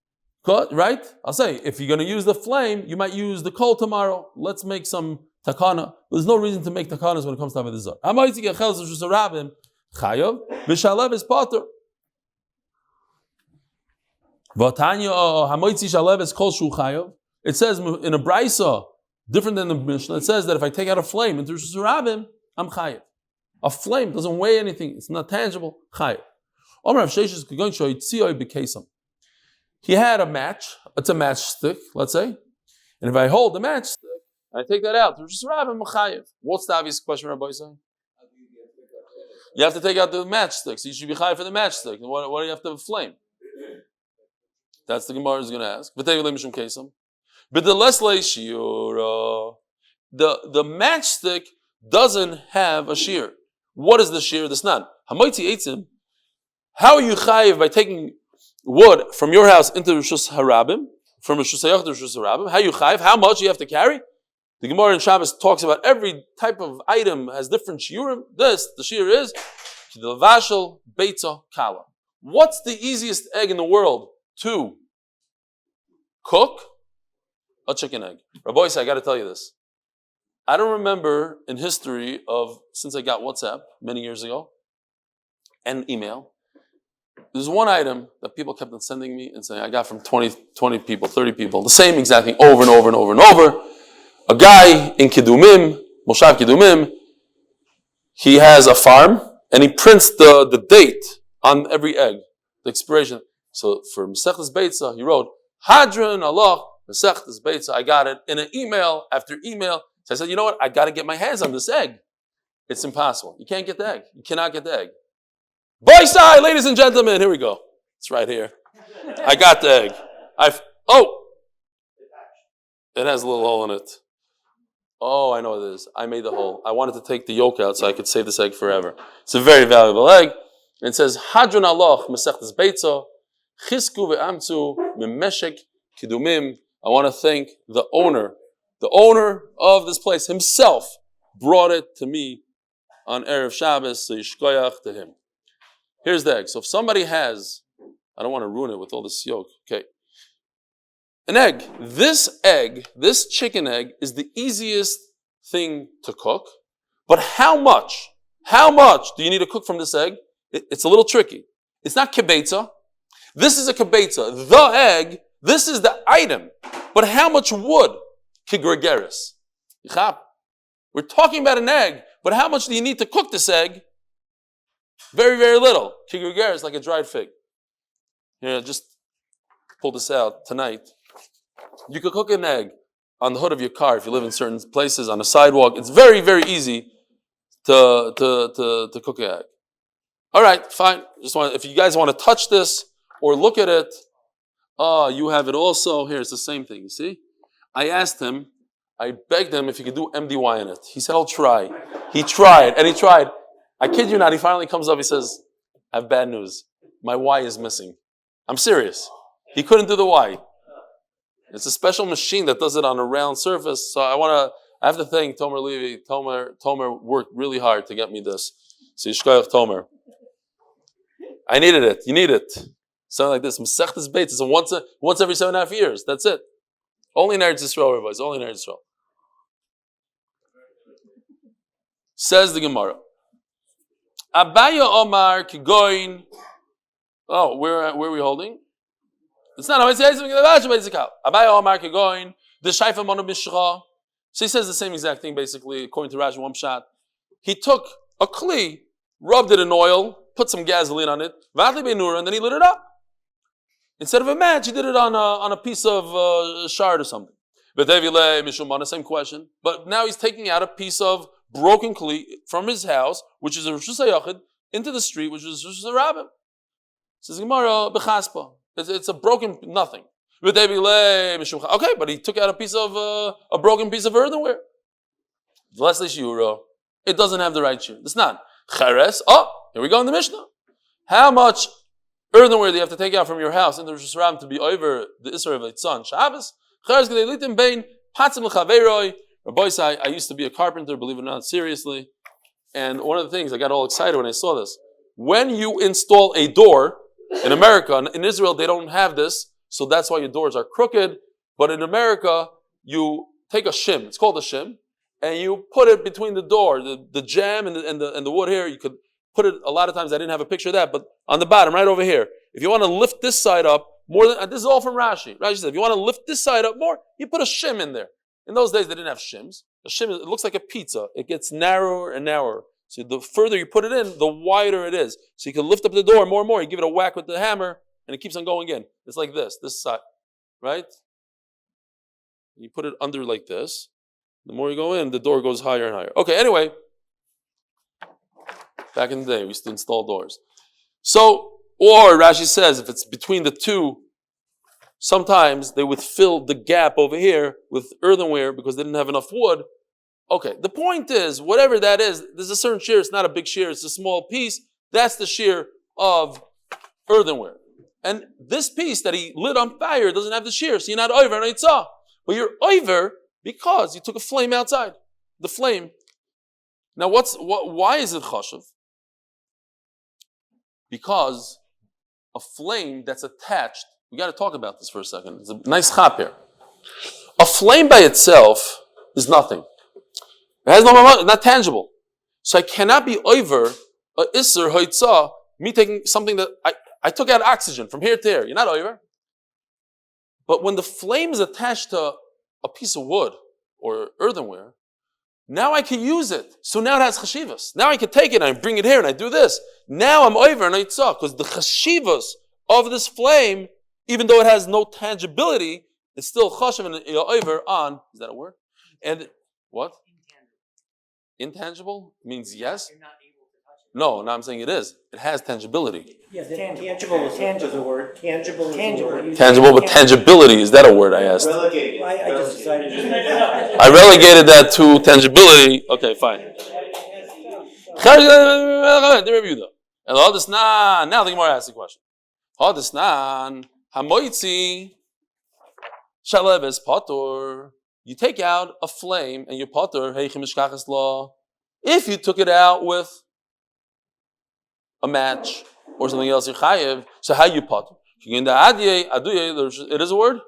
right? I'll say, if you're going to use the flame, you might use the coal tomorrow. Let's make some takana. There's no reason to make takanas when it comes to Avodah Zarah. Hamaitzi gacheles Rosh Hashanah chayav v'shalev is potter. V'tanya hamaitzi shalev is kol shu chayav. It says in a Beitzah, different than the Mishnah, it says that if I take out a flame into Rosh Hashanah, I'm chayav. A flame doesn't weigh anything. It's not tangible. Chayav. He had a match, it's a matchstick, let's say, and if I hold the matchstick, I take that out. What's the obvious question, Rabbi saying? You have to take out the matchstick, so you should be chayav for the matchstick. And what do you have to have a flame? That's the Gemara is going to ask. The matchstick doesn't have a shear. What is the shear? The snan. How are you chayiv by taking wood from your house into Rishus Harabim, from Rishus Hayach to Rishus Harabim? How are you chayiv? How much you have to carry? The Gemara in Shabbos talks about every type of item has different shiurim. The shear is Levashel Beitzah Kala. What's the easiest egg in the world to cook? A chicken egg. Rabbi, I got to tell you this. I don't remember in history since I got WhatsApp many years ago and email, there's one item that people kept on sending me and saying, I got from 20 people, 30 people, the same exact thing over and over and over and over. A guy in Kidumim, Moshav Kidumim, he has a farm and he prints the date on every egg, the expiration. So for Mesechtes Beitzah, he wrote, Hadron Allah, Mesechtes Beitzah. I got it in an email after email. So I said, you know what? I got to get my hands on this egg. It's impossible. You can't get the egg. You cannot get the egg. Beitzah, ladies and gentlemen, here we go. It's right here. I got the egg. It has a little hole in it. Oh, I know what it is. I made the hole. I wanted to take the yolk out so I could save this egg forever. It's a very valuable egg. And it says, Hadron Allah, Mesechtes Beitzah, Chisku ve'amtzu, memeshek kidumim. I want to thank the owner of this place himself brought it to me on Erev Shabbos, so yishkoyach to him. Here's the egg. So if somebody has, I don't want to ruin it with all this yolk. Okay. An egg. This chicken egg is the easiest thing to cook. But how much do you need to cook from this egg? It's a little tricky. It's not kibetza. This is a kibetza. The egg, this is the item. But how much wood? Kigregeris. We're talking about an egg, but how much do you need to cook this egg? Very, very little. Kigregeris, like a dried fig. Here, just pull this out tonight. You could cook an egg on the hood of your car if you live in certain places, on a sidewalk. It's very, very easy to cook an egg. All right, fine. If you guys want to touch this or look at it, you have it also. Here, it's the same thing, you see? I begged him if he could do MDY in it. He said, I'll try. He tried. I kid you not, he finally comes up, he says, I have bad news. My Y is missing. I'm serious. He couldn't do the Y. It's a special machine that does it on a round surface. So I have to thank Tomer Levy. Tomer worked really hard to get me this. So Yishkoyach Tomer. I needed it. You need it. Something like this. Mesechtes Beitzah. It's once every 7.5 years. That's it. Only in Eretz Yisrael, everybody. Only in Eretz Yisrael. Says the Gemara. Abaya Omar Kigoin. Oh, where are we holding? It's not. Abaya Omar Kigoin. The Shaifa Manu Mishra. So he says the same exact thing, basically, according to Rashi, one shot. He took a kli, rubbed it in oil, put some gasoline on it, and then he lit it up. Instead of a match, he did it on a piece of shard or something. Same question. But now he's taking out a piece of broken kli from his house, which is a Reshus HaYachid, into the street, which is Reshus HaRabim. Says Gemara, bechaspa. It's a broken nothing. Okay, but he took out a broken piece of earthenware. It doesn't have the right shear. It's not. Cheres. Oh, here we go in the Mishnah. How much earthenware do you have to take out from your house in the Reshus HaRabim to be over the Isra of its son? Shabbos. Cheres gedei litim bein patzim l'chaveiroi. Rabbi, I used to be a carpenter, believe it or not, seriously. And one of the things, I got all excited when I saw this. When you install a door, in America, in Israel, they don't have this, so that's why your doors are crooked. But in America, you take a shim, it's called a shim, and you put it between the door, the jamb and the wood here. You could put it, a lot of times I didn't have a picture of that, but on the bottom, right over here. If you want to lift this side up more than, this is all from Rashi. Rashi said, if you want to lift this side up more, you put a shim in there. In those days, they didn't have shims. A shim, it looks like a pizza. It gets narrower and narrower. So the further you put it in, the wider it is. So you can lift up the door more and more. You give it a whack with the hammer, and it keeps on going in. It's like this side, right? You put it under like this. The more you go in, the door goes higher and higher. Okay, anyway. Back in the day, we used to install doors. So, or Rashi says, if it's between the two, sometimes they would fill the gap over here with earthenware because they didn't have enough wood. Okay, the point is, whatever that is, there's a certain shear, it's not a big shear, it's a small piece, that's the shear of earthenware. And this piece that he lit on fire doesn't have the shear, so you're not over and itzah. But you're over because you took a flame outside. The flame. Now why is it chashuv? Because a flame that's attached, we got to talk about this for a second. It's a nice chap here. A flame by itself is nothing. It has not tangible. So I cannot be over a isser hoitzah, me taking something that I took out oxygen from here to here. You're not over. But when the flame is attached to a piece of wood or earthenware, now I can use it. So now it has chashivas. Now I can take it and I bring it here and I do this. Now I'm over and hoitzah because the chashivas of this flame, even though it has no tangibility, it's still chashiv and over on. Is that a word? And what? Intangible means yes. You're not able to touch it. No, I'm saying it is. It has tangibility. Yeah, tangible is a word. Tangible is a word. Tangible, but tangibility, is that a word I asked? Relegated. I just decided to. I relegated that to tangibility. Okay, fine. The review though. And now the Gemara asks the question. Hamoitzi shaleves patur. You take out a flame and you patur heichim mishkachas law. If you took it out with a match or something else, you're chayiv. So how you patur? It is a word.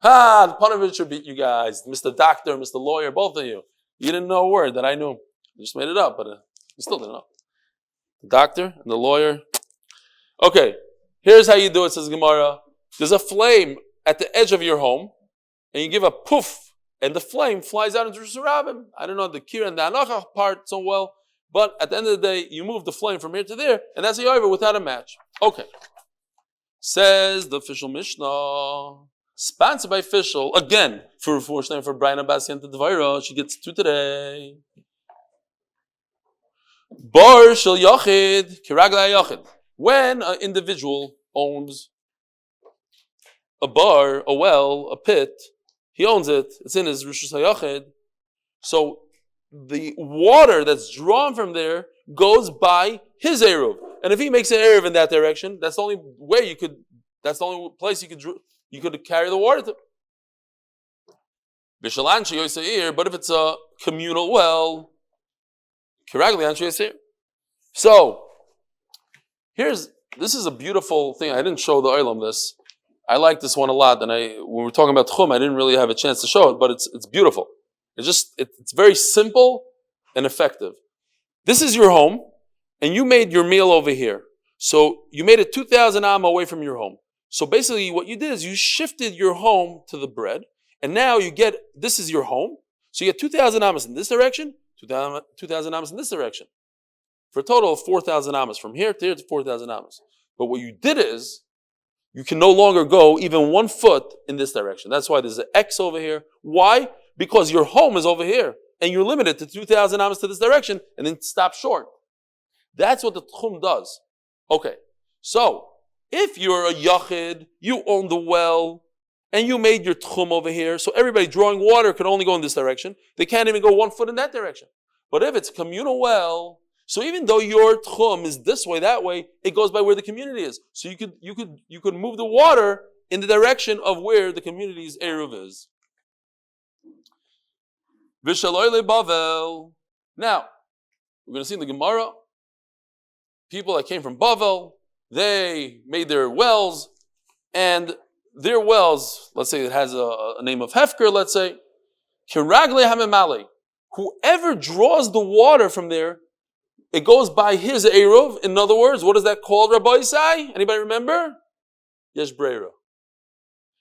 The Panovich should be you guys, Mr. Doctor, Mr. Lawyer, both of you. You didn't know a word that I knew. I just made it up, but you still didn't know. The doctor and the lawyer. Okay, here's how you do it, says Gemara. There's a flame at the edge of your home, and you give a poof, and the flame flies out into Yerushalayim. I don't know the Kira and the Anachah part so well, but at the end of the day, you move the flame from here to there, and that's the over without a match. Okay. Says the official Mishnah. Sponsored by official, again, for Refuah and for Brian Abbasian to Devaira, she gets two today. Bar shel yachid, kiragla yachid. When an individual owns a bar, a well, a pit, he owns it, it's in his Rishus HaYachid. So the water that's drawn from there goes by his Eruv. And if he makes an Eruv in that direction, that's the only way that's the only place you could carry the water to. But if it's a communal well, so this is a beautiful thing. I didn't show the Olam this. I like this one a lot, and when we're talking about Tchum, I didn't really have a chance to show it, but it's beautiful. It's very simple and effective. This is your home, and you made your meal over here. So you made it 2,000 am away from your home. So basically what you did is you shifted your home to the bread, and now this is your home. So you get 2,000 amas in this direction, 2,000 amas in this direction. For a total of 4,000 amas. From here to here to 4,000 amas. But what you did is, you can no longer go even 1 foot in this direction. That's why there's an X over here. Why? Because your home is over here, and you're limited to 2,000 amas to this direction, and then stop short. That's what the Tchum does. Okay, so if you're a Yachid, you own the well, and you made your Tchum over here, so everybody drawing water can only go in this direction. They can't even go 1 foot in that direction. But if it's a communal well, so even though your Tchum is this way, that way, it goes by where the community is. So you could move the water in the direction of where the community's Eruv is. V'shaloy Bavel. Now, we're going to see in the Gemara, people that came from Bavel, they made their wells, and their wells, let's say it has a name of Hefker, let's say, Kiragle Hamemale. Whoever draws the water from there, it goes by his Eruv. In other words, what is that called, Rabbi Isai? Anybody remember? Yesh Breira.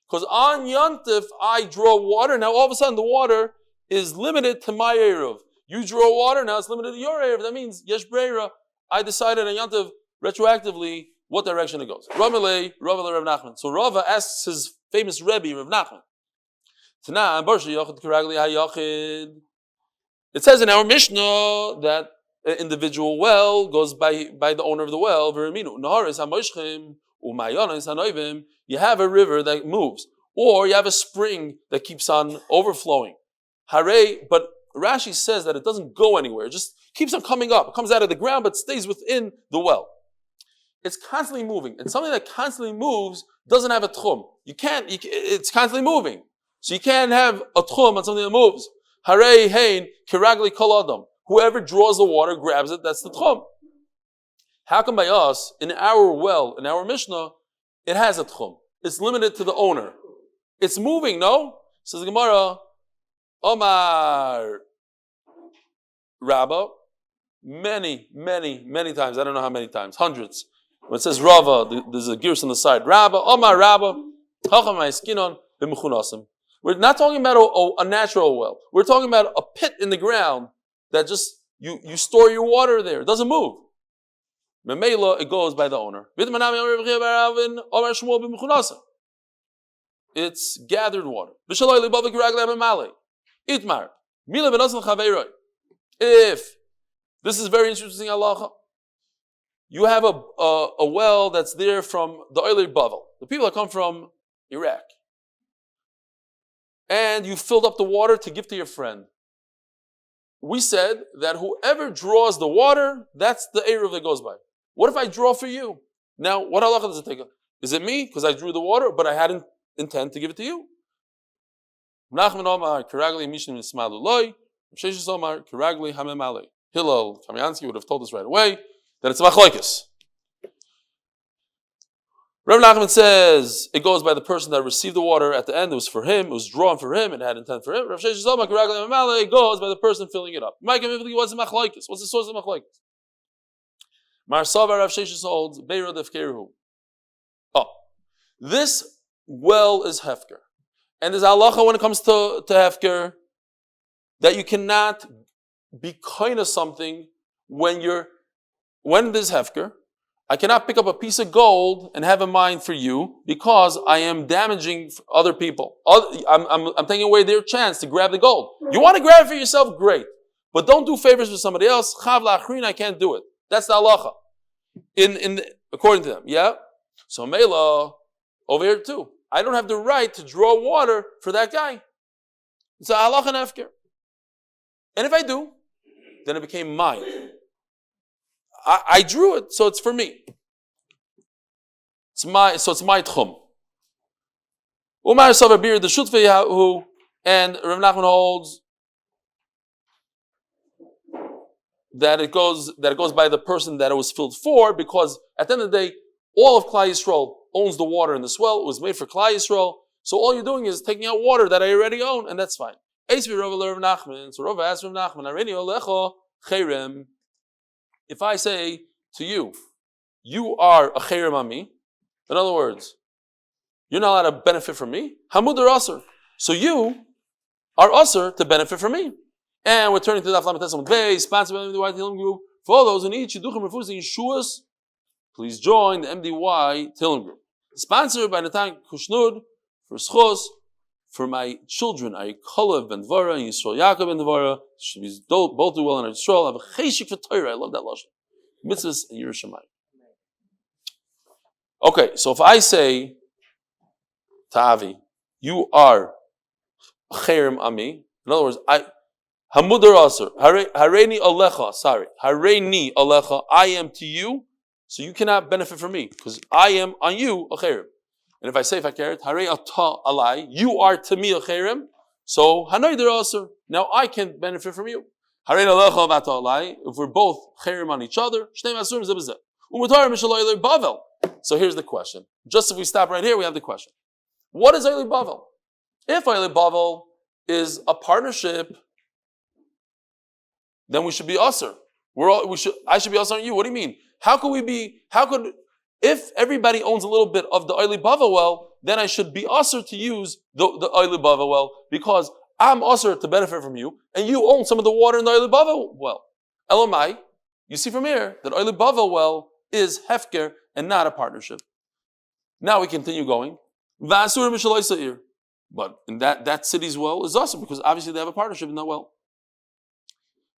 Because on Yontif, I draw water. Now all of a sudden the water is limited to my Eruv. You draw water, now it's limited to your Eruv. That means Yesh Breira. I decided on Yontif retroactively what direction it goes. Ramelei, Rava Rav Nachman. So Rava asks his famous Rebbe, Rav Nachman. It says in our Mishnah that an individual well goes by the owner of the well. You have a river that moves, or you have a spring that keeps on overflowing. But Rashi says that it doesn't go anywhere; it just keeps on coming up. It comes out of the ground, but stays within the well. It's constantly moving, and something that constantly moves doesn't have a tchum. It's constantly moving, so you can't have a tchum on something that moves. Harei hein kiragli kol adam. Whoever draws the water grabs it, that's the tchum. How come by us, in our well, in our Mishnah, it has a tchum? It's limited to the owner. It's moving, no? Says the Gemara, Omar Rabba, many times. I don't know how many times, hundreds. When it says Rava, there's a gears on the side. Rabba, Omar Rabba, we're not talking about a natural well. We're talking about a pit in the ground that just, you store your water there. It doesn't move. Memela, it goes by the owner. It's gathered water. If, this is very interesting halacha, you have a well that's there from the Eli Bavel, the people that come from Iraq, and you filled up the water to give to your friend. We said that whoever draws the water, that's the Eruv that goes by. What if I draw for you? Now, what halacha does it take? Is it me, because I drew the water, but I hadn't intend to give it to you? Hillel Kamiansky would have told us right away that it's machlokes. Rav Nachman says it goes by the person that received the water at the end. It was for him. It was drawn for him. It had intent for him. Rav Sheshes Omar Karagli Hamemale, it goes by the person filling it up. What's the machlokes? What's the source of machlokes? Mar Sava Rav Sheshes holds Beirod Efkeruhu. Oh, this well is hefker, and there's halacha when it comes to hefker that you cannot be kind of something when there's hefker. I cannot pick up a piece of gold and have a mind for you because I am damaging other people. I'm taking away their chance to grab the gold. You want to grab it for yourself, great, but don't do favors for somebody else. Chav la'achrin, I can't do it. That's the halacha. According to them, yeah. So Mela over here too. I don't have the right to draw water for that guy. It's a halacha and hefker. And if I do, then it became mine. I drew it, so it's for me. It's my tchum. Umar Savabir the Shutfei and Rav Nachman holds that it goes by the person that it was filled for, because at the end of the day, all of Klal Yisrael owns the water in this well. It was made for Klal Yisrael, so all you're doing is taking out water that I already own, and that's fine. So Rav asked Rav Nachman, if I say to you, you are a chayrim on me, in other words, you're not allowed to benefit from me, hamud or aser. So you are aser to benefit from me. And we're turning to the Daf Yomi Amud Beis, sponsored by the MDY Tehillim group. For all those who need shidduchim, refuas and Yeshuos, please join the MDY Tehillim group. Sponsored by Natan Khoshnood for schos, for my children, Aikala ben Dvara and Yisrael Yaakov ben Dvara, should be both do well in Eretz Yisrael. I have a cheshik for Torah. I love that lashon. Mitzvahs and Yerushalayim. Okay, so if I say Ta'avi, you are a chayrim ami. In other words, Hamudar Aser, Hareini Alecha, I am to you, so you cannot benefit from me, because I am on you a chayrim. And if I say Fakeret, Harei Ata Alai, you are to me a chayrim, so Hanoider Aser, now I can benefit from you. Harei Alecha Vata Alai, if we're both chayrim on each other, Shnei Asurim Zebazeh. Umutar Mishaloi Eli Bavel. So here's the question. Just if we stop right here, we have the question. What is Eli Bavel? If Eli Bavel is a partnership, then we should be Aser. I should be Aser on you. What do you mean? If everybody owns a little bit of the Eli Bava well, then I should be Aser to use the Eli Bava well, because I'm Aser to benefit from you, and you own some of the water in the Eli Bava well. Elamai, you see from here that Eli Bava well is Hefker and not a partnership. Now we continue going. But in that city's well is Aser, because obviously they have a partnership in that well.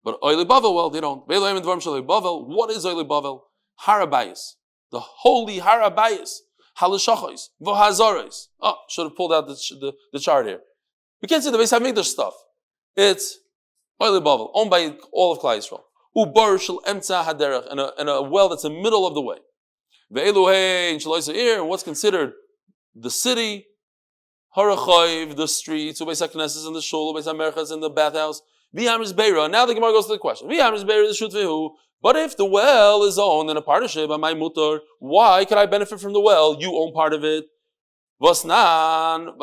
But Eli Bavel, well, they don't. What is Eli Bavel? Harabayis. The holy Harabayis. Halashachos. Vohazaros. Oh, should have pulled out the chart here. We can't see the Beitzah Mikdash stuff. It's Eli Bavel, owned by all of Klal Yisrael. Ubar shel emtza haderech, and a well that's in the middle of the way. Ve'eluhei shaloisa and what's considered the city, Harachayv, the streets, Ubeis HaKnesses and the shul, Ubeis HaMerchas and the bathhouse, V'yamris beira. Now the Gemara goes to the question. V'yamris beira the shut v'hu. But if the well is owned in a partnership by my mutter, why could I benefit from the well? You own part of it. Vasnan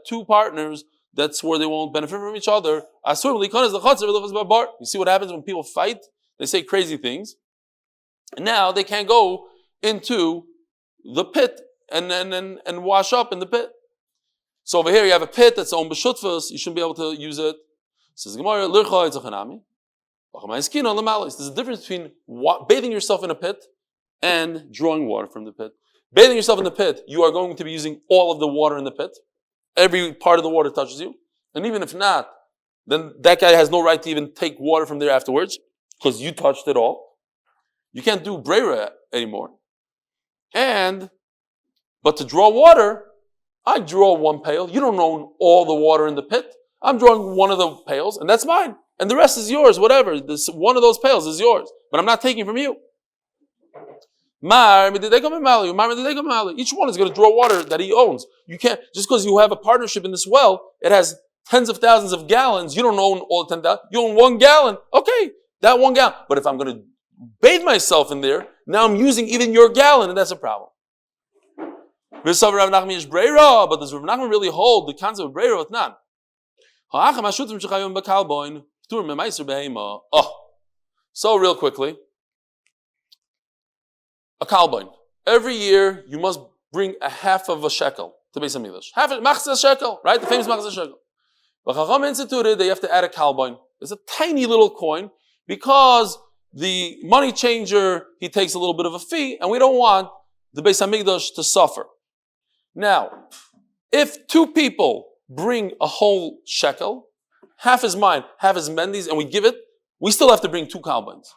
two partners that swore they won't benefit from each other. You see what happens when people fight? They say crazy things, and now they can't go into the pit and wash up in the pit. So over here you have a pit that's owned b'shutfus. You shouldn't be able to use it. Says the Gemara, there's a difference between bathing yourself in a pit and drawing water from the pit. Bathing yourself in the pit, you are going to be using all of the water in the pit. Every part of the water touches you. And even if not, then that guy has no right to even take water from there afterwards because you touched it all. You can't do breira anymore. But to draw water, I draw one pail. You don't own all the water in the pit. I'm drawing one of the pails, and that's mine. And the rest is yours, whatever. One of those pails is yours. But I'm not taking from you. Each one is going to draw water that he owns. You can't, just because you have a partnership in this well, it has tens of thousands of gallons. You don't own all 10,000. You own 1 gallon. Okay, that 1 gallon. But if I'm going to bathe myself in there, now I'm using even your gallon, and that's a problem. But does Rav Nachman really hold the concept of breira? None. So real quickly, a kalboin. Every year you must bring a half of a shekel to Beis Hamikdash. Half a machzah shekel, right? The famous machzah shekel. But Chacham instituted they have to add a kalboin. It's a tiny little coin because the money changer, he takes a little bit of a fee, and we don't want the Beis Hamikdash to suffer. Now, if 2 people bring a whole shekel, half is mine, half is Mendy's, and we give it, we still have to bring 2 kalboins.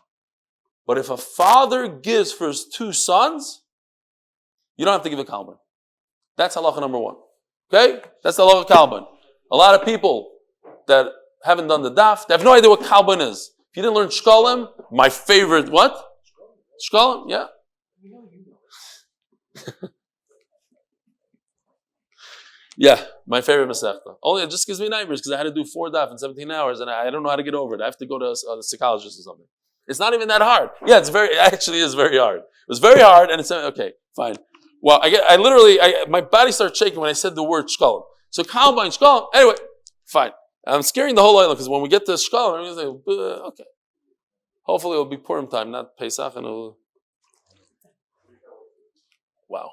But if a father gives for his 2 sons, you don't have to give a kalboin. That's halacha number 1. Okay? That's the halacha of kalboin. A lot of people that haven't done the daf, they have no idea what kalboin is. If you didn't learn shkolim, my favorite, what? Shkolim, yeah. Yeah, my favorite masechta. Only it just gives me nightmares because I had to do 4 daf in 17 hours and I don't know how to get over it. I have to go to a psychologist or something. It's not even that hard. Yeah, it actually is very hard. It was very hard and it's, okay, fine. Well, my body started shaking when I said the word shkolim. So kalboin, shkolim, anyway, fine. I'm scaring the whole island because when we get to shkolim, I'm going to say, okay. Hopefully it'll be Purim time, not Pesach, and it'll... Wow.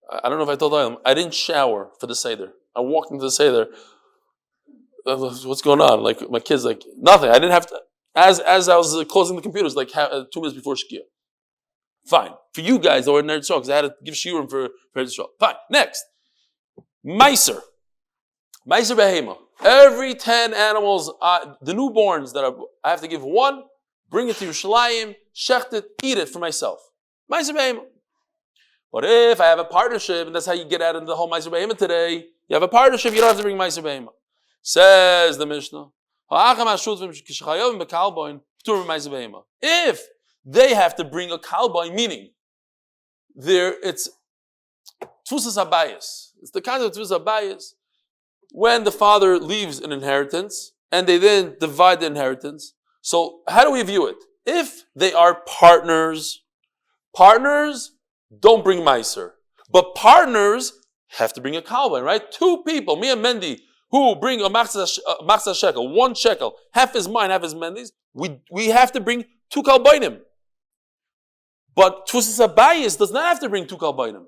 I don't know if I told you, I didn't shower for the Seder. I walked into the Seder. What's going on? Like, my kids, like, nothing. I didn't have to, as I was closing the computers, like 2 minutes before Shkia. Fine. For you guys, the ordinary Yisrael, because I had to give shiurim for Eretz Yisrael. Fine. Next. Meiser behema. Every 10 animals, the newborns that I have to give 1, bring it to Yerushalayim, shecht it, eat it for myself. Meiser behema. But if I have a partnership, and that's how you get out of the whole Meiser Behema today, you have a partnership, you don't have to bring Meiser Behema. Says the Mishnah, if they have to bring a kalboin, meaning it's tfusas habayis. It's the kind of tfusas habayis when the father leaves an inheritance and they then divide the inheritance. So how do we view it? If they are partners don't bring meiser. But partners have to bring a kalboin, right? 2 people, me and Mendy, who bring a machzah shekel, 1 shekel, half is mine, half is Mendy's, we have to bring 2 kalboinim. But tfusas habayis does not have to bring 2 kalboinim.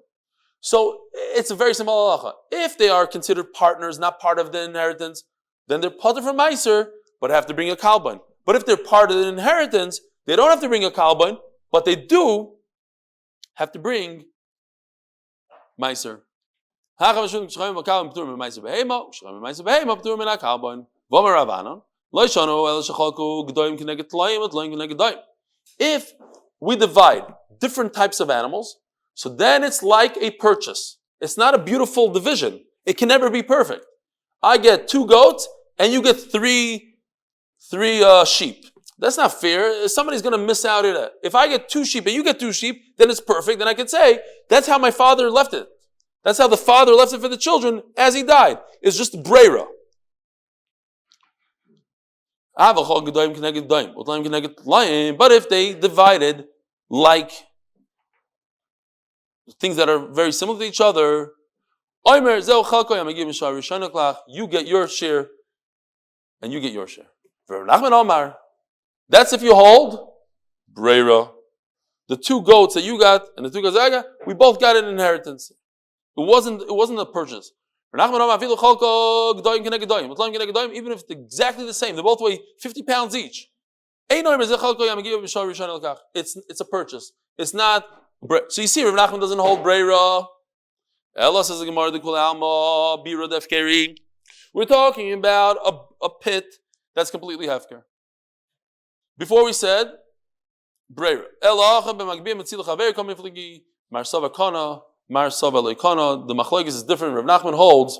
So it's a very simple halacha. If they are considered partners, not part of the inheritance, then they're part of a meiser, but have to bring a kalboin. But if they're part of the inheritance, they don't have to bring a kalboin, but they do have to bring meiser. If we divide different types of animals, so then it's like a purchase. It's not a beautiful division. It can never be perfect. I get 2 goats and you get 3 sheep. That's not fair. Somebody's going to miss out on it. If I get 2 sheep and you get 2 sheep, then it's perfect. Then I could say, that's how my father left it. That's how the father left it for the children as he died. It's just breira. But if they divided like things that are very similar to each other, you get your share and you get your share. That's if you hold Breira. The 2 goats that you got and the 2 goats that I got, we both got an inheritance. It wasn't a purchase. Even if it's exactly the same, they both weigh 50 pounds each. It's a purchase. It's not. So you see, Rav Nachman doesn't hold Breira. Ella says the Gemara the Kul Alma Bira Defkeri. We're talking about a pit that's completely hefker. Before we said Breira. Ella b'magbim etzil chaver coming fligi marsava kana marsava leikana. The machlokes is different. Rav Nachman holds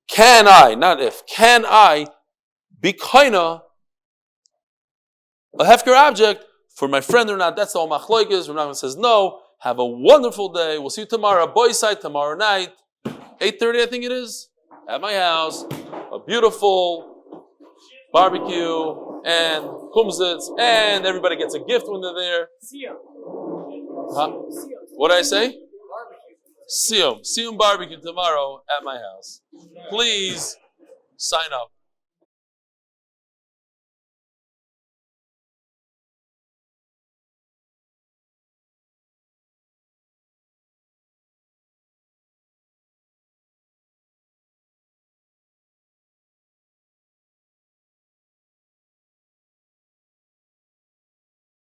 can I be kaina a hefker object for my friend or not? That's all machlokes. Rav Nachman says no. Have a wonderful day. We'll see you tomorrow. Boyside tomorrow night, 8:30 I think it is, at my house. A beautiful barbecue and kumsitz, and everybody gets a gift when they're there. Huh? What did I say? Siyum barbecue tomorrow at my house. Please sign up.